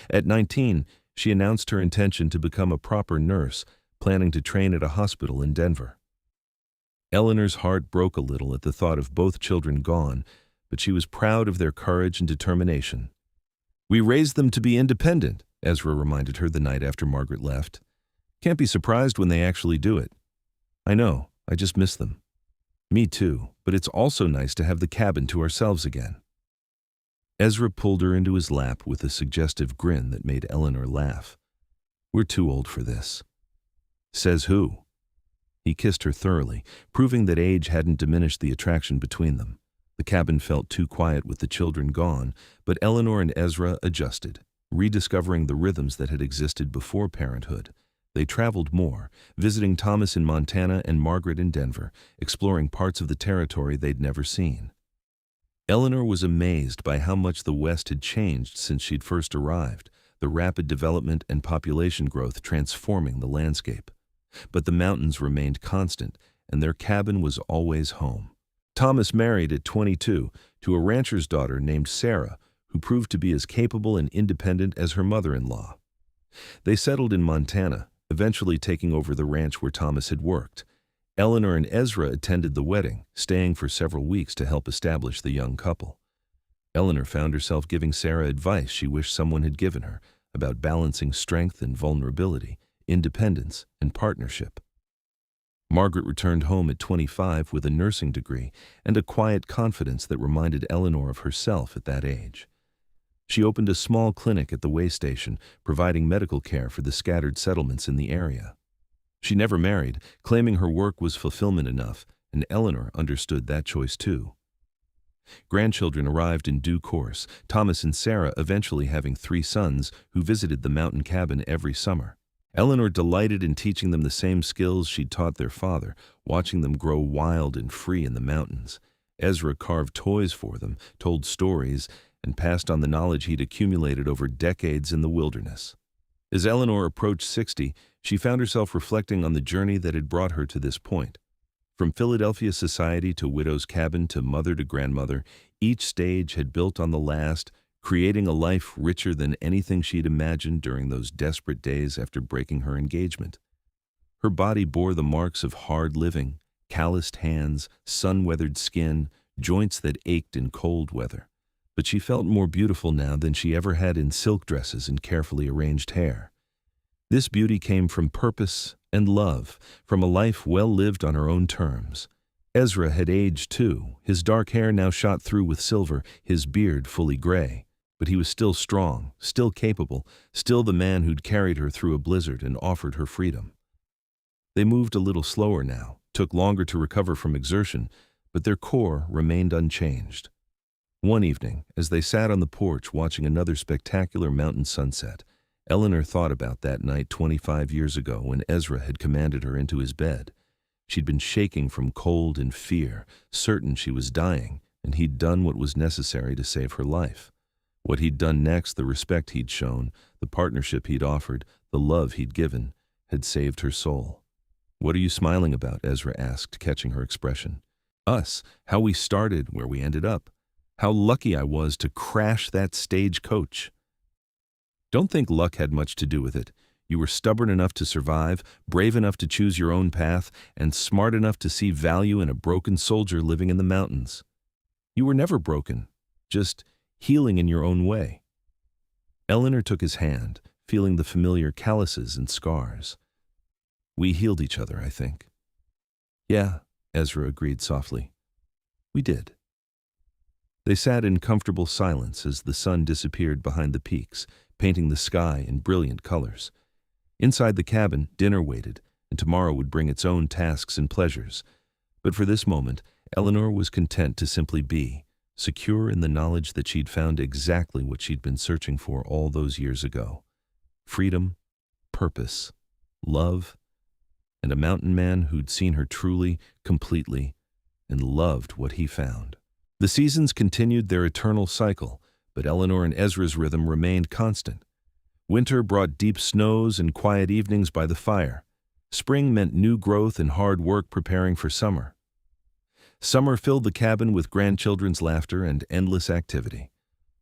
At 19, she announced her intention to become a proper nurse, planning to train at a hospital in Denver. Eleanor's heart broke a little at the thought of both children gone, but she was proud of their courage and determination. "We raised them to be independent," Ezra reminded her the night after Margaret left. "Can't be surprised when they actually do it." "I know, I just miss them." "Me too, but it's also nice to have the cabin to ourselves again." Ezra pulled her into his lap with a suggestive grin that made Eleanor laugh. "We're too old for this." "Says who?" He kissed her thoroughly, proving that age hadn't diminished the attraction between them. The cabin felt too quiet with the children gone, but Eleanor and Ezra adjusted, rediscovering the rhythms that had existed before parenthood. They traveled more, visiting Thomas in Montana and Margaret in Denver, exploring parts of the territory they'd never seen. Eleanor was amazed by how much the West had changed since she'd first arrived. the rapid development and population growth transforming the landscape. But the mountains remained constant, and their cabin was always home. Thomas married at 22 to a rancher's daughter named Sarah, who proved to be as capable and independent as her mother-in-law. They settled in Montana, eventually taking over the ranch where Thomas had worked. Eleanor and Ezra attended the wedding, staying for several weeks to help establish the young couple. Eleanor found herself giving Sarah advice she wished someone had given her about balancing strength and vulnerability, independence and partnership. Margaret returned home at 25 with a nursing degree and a quiet confidence that reminded Eleanor of herself at that age. She opened a small clinic at the way station, providing medical care for the scattered settlements in the area. She never married, claiming her work was fulfillment enough, and Eleanor understood that choice too. Grandchildren arrived in due course, Thomas and Sarah eventually having 3 sons who visited the mountain cabin every summer. Eleanor delighted in teaching them the same skills she'd taught their father, watching them grow wild and free in the mountains. Ezra carved toys for them, told stories, and passed on the knowledge he'd accumulated over decades in the wilderness. As Eleanor approached 60, she found herself reflecting on the journey that had brought her to this point. From Philadelphia society to widow's cabin to mother to grandmother, each stage had built on the last, creating a life richer than anything she'd imagined during those desperate days after breaking her engagement. Her body bore the marks of hard living, calloused hands, sun-weathered skin, joints that ached in cold weather. But she felt more beautiful now than she ever had in silk dresses and carefully arranged hair. This beauty came from purpose and love, from a life well lived on her own terms. Ezra had aged too, his dark hair now shot through with silver, his beard fully gray. But he was still strong, still capable, still the man who'd carried her through a blizzard and offered her freedom. They moved a little slower now, took longer to recover from exertion, but their core remained unchanged. One evening, as they sat on the porch watching another spectacular mountain sunset, Eleanor thought about that night 25 years ago when Ezra had commanded her into his bed. She'd been shaking from cold and fear, certain she was dying, and he'd done what was necessary to save her life. What he'd done next, the respect he'd shown, the partnership he'd offered, the love he'd given, had saved her soul. "What are you smiling about?" Ezra asked, catching her expression. "Us, how we started, where we ended up. How lucky I was to crash that stagecoach." "Don't think luck had much to do with it. You were stubborn enough to survive, brave enough to choose your own path, and smart enough to see value in a broken soldier living in the mountains. You were never broken, just healing in your own way." Eleanor took his hand, feeling the familiar calluses and scars. "We healed each other, I think." "Yeah," Ezra agreed softly. "We did." They sat in comfortable silence as the sun disappeared behind the peaks, painting the sky in brilliant colors. Inside the cabin, dinner waited, and tomorrow would bring its own tasks and pleasures. But for this moment, Eleanor was content to simply be, secure in the knowledge that she'd found exactly what she'd been searching for all those years ago: freedom, purpose, love, and a mountain man who'd seen her truly, completely, and loved what he found. The seasons continued their eternal cycle, but Eleanor and Ezra's rhythm remained constant. Winter brought deep snows and quiet evenings by the fire. Spring meant new growth and hard work preparing for summer. Summer filled the cabin with grandchildren's laughter and endless activity.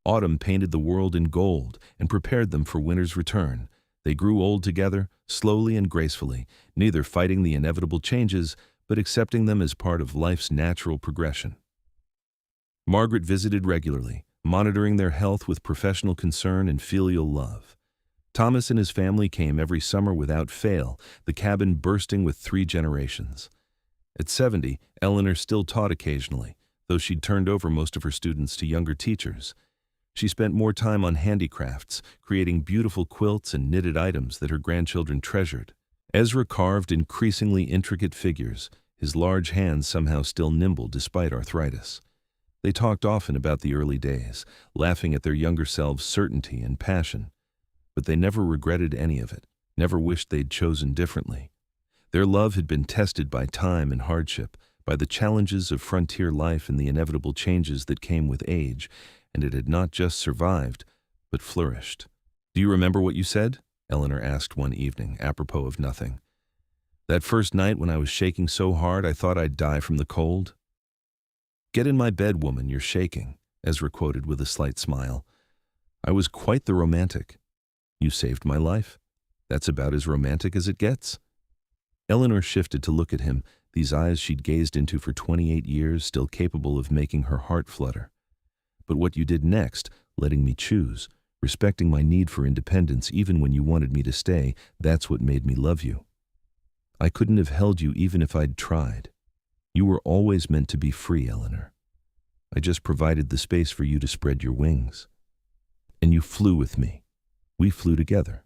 Autumn painted the world in gold and prepared them for winter's return. They grew old together, slowly and gracefully, neither fighting the inevitable changes, but accepting them as part of life's natural progression. Margaret visited regularly, monitoring their health with professional concern and filial love. Thomas and his family came every summer without fail, the cabin bursting with 3 generations. At 70, Eleanor still taught occasionally, though she'd turned over most of her students to younger teachers. She spent more time on handicrafts, creating beautiful quilts and knitted items that her grandchildren treasured. Ezra carved increasingly intricate figures, his large hands somehow still nimble despite arthritis. They talked often about the early days, laughing at their younger selves' certainty and passion. But they never regretted any of it, never wished they'd chosen differently. Their love had been tested by time and hardship, by the challenges of frontier life and the inevitable changes that came with age, and it had not just survived, but flourished. Do you remember what you said? Eleanor asked one evening, apropos of nothing. That first night when I was shaking so hard I thought I'd die from the cold? Get in my bed, woman, you're shaking, Ezra quoted with a slight smile. I was quite the romantic. You saved my life. That's about as romantic as it gets. Eleanor shifted to look at him, these eyes she'd gazed into for 28 years still capable of making her heart flutter. But what you did next, letting me choose, respecting my need for independence even when you wanted me to stay, that's what made me love you. I couldn't have held you even if I'd tried. You were always meant to be free, Eleanor. I just provided the space for you to spread your wings. And you flew with me. We flew together.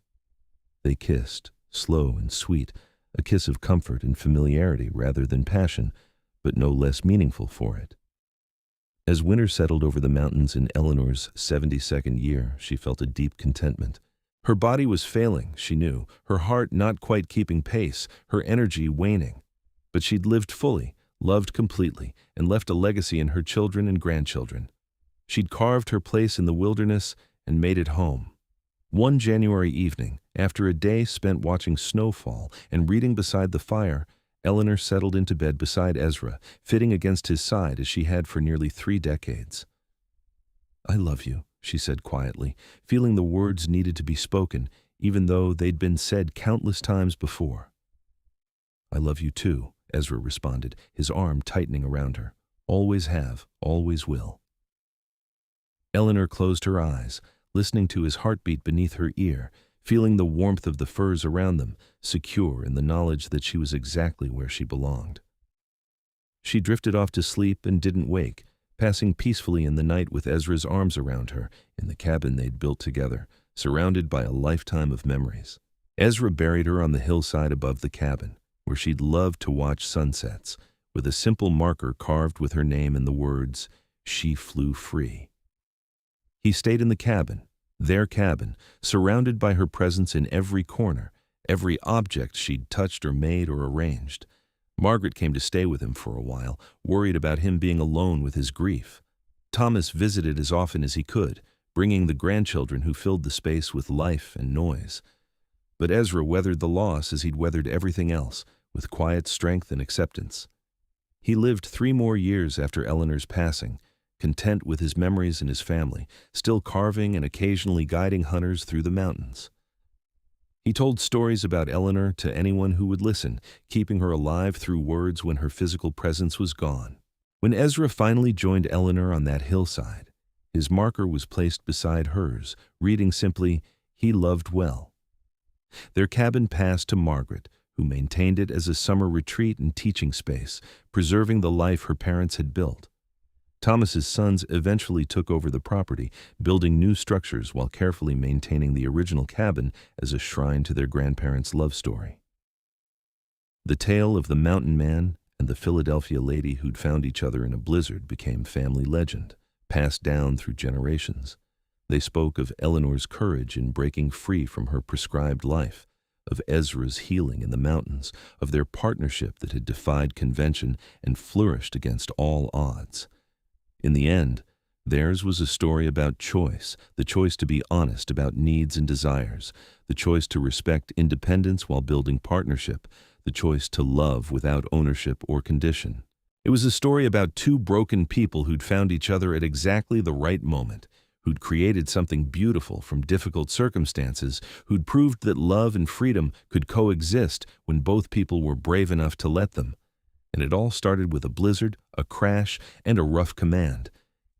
They kissed, slow and sweet, a kiss of comfort and familiarity rather than passion, but no less meaningful for it. As winter settled over the mountains in Eleanor's 72nd year, she felt a deep contentment. Her body was failing, she knew, her heart not quite keeping pace, her energy waning. But she'd lived fully, loved completely, and left a legacy in her children and grandchildren. She'd carved her place in the wilderness and made it home. One January evening, after a day spent watching snowfall and reading beside the fire, Eleanor settled into bed beside Ezra, fitting against his side as she had for nearly 3 decades. I love you, she said quietly, feeling the words needed to be spoken, even though they'd been said countless times before. I love you too, Ezra responded, his arm tightening around her. Always have, always will. Eleanor closed her eyes, listening to his heartbeat beneath her ear, feeling the warmth of the furs around them, secure in the knowledge that she was exactly where she belonged. She drifted off to sleep and didn't wake, passing peacefully in the night with Ezra's arms around her in the cabin they'd built together, surrounded by a lifetime of memories. Ezra buried her on the hillside above the cabin, where she'd loved to watch sunsets, with a simple marker carved with her name and the words, "She flew free." He stayed in the cabin, their cabin, surrounded by her presence in every corner, every object she'd touched or made or arranged. Margaret came to stay with him for a while, worried about him being alone with his grief. Thomas visited as often as he could, bringing the grandchildren who filled the space with life and noise. But Ezra weathered the loss as he'd weathered everything else, with quiet strength and acceptance. He lived 3 more years after Eleanor's passing, content with his memories and his family, still carving and occasionally guiding hunters through the mountains. He told stories about Eleanor to anyone who would listen, keeping her alive through words when her physical presence was gone. When Ezra finally joined Eleanor on that hillside, his marker was placed beside hers, reading simply, "He loved well." Their cabin passed to Margaret, who maintained it as a summer retreat and teaching space, preserving the life her parents had built. Thomas's sons eventually took over the property, building new structures while carefully maintaining the original cabin as a shrine to their grandparents' love story. The tale of the mountain man and the Philadelphia lady who'd found each other in a blizzard became family legend, passed down through generations. They spoke of Eleanor's courage in breaking free from her prescribed life, of Ezra's healing in the mountains, of their partnership that had defied convention and flourished against all odds. In the end, theirs was a story about choice, the choice to be honest about needs and desires, the choice to respect independence while building partnership, the choice to love without ownership or condition. It was a story about 2 broken people who'd found each other at exactly the right moment, who'd created something beautiful from difficult circumstances, who'd proved that love and freedom could coexist when both people were brave enough to let them. And it all started with a blizzard, a crash, and a rough command.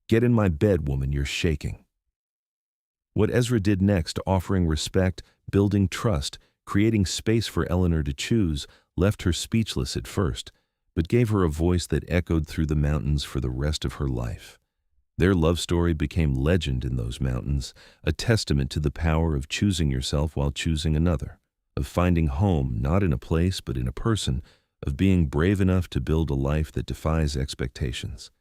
"Get in my bed, woman, you're shaking." What Ezra did next, offering respect, building trust, creating space for Eleanor to choose, left her speechless at first, but gave her a voice that echoed through the mountains for the rest of her life. Their love story became legend in those mountains, a testament to the power of choosing yourself while choosing another, of finding home not in a place but in a person, of being brave enough to build a life that defies expectations.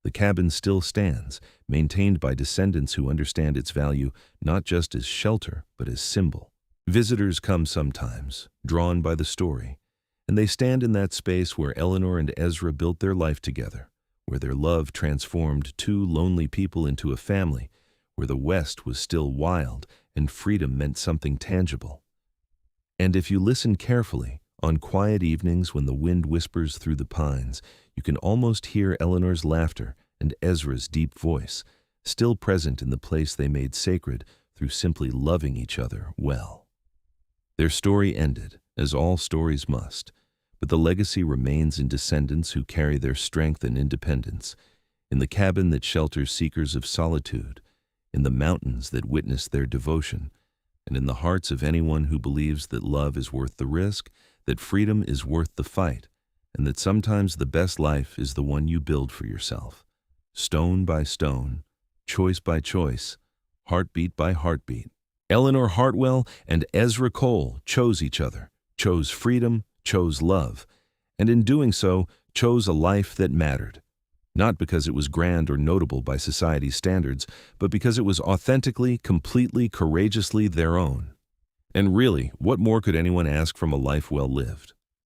The cabin still stands, maintained by descendants who understand its value not just as shelter, but as symbol. Visitors come sometimes, drawn by the story, and they stand in that space where Eleanor and Ezra built their life together, where their love transformed 2 lonely people into a family, where the West was still wild and freedom meant something tangible. And if you listen carefully, on quiet evenings when the wind whispers through the pines, you can almost hear Eleanor's laughter and Ezra's deep voice, still present in the place they made sacred through simply loving each other well. Their story ended, as all stories must, but the legacy remains in descendants who carry their strength and independence, in the cabin that shelters seekers of solitude, in the mountains that witness their devotion, and in the hearts of anyone who believes that love is worth the risk, that freedom is worth the fight, and that sometimes the best life is the one you build for yourself, stone by stone, choice by choice, heartbeat by heartbeat. Eleanor Hartwell and Ezra Cole chose each other, chose freedom, chose love, and in doing so, chose a life that mattered. Not because it was grand or notable by society's standards, but because it was authentically, completely, courageously their own. And really, what more could anyone ask from a life well lived?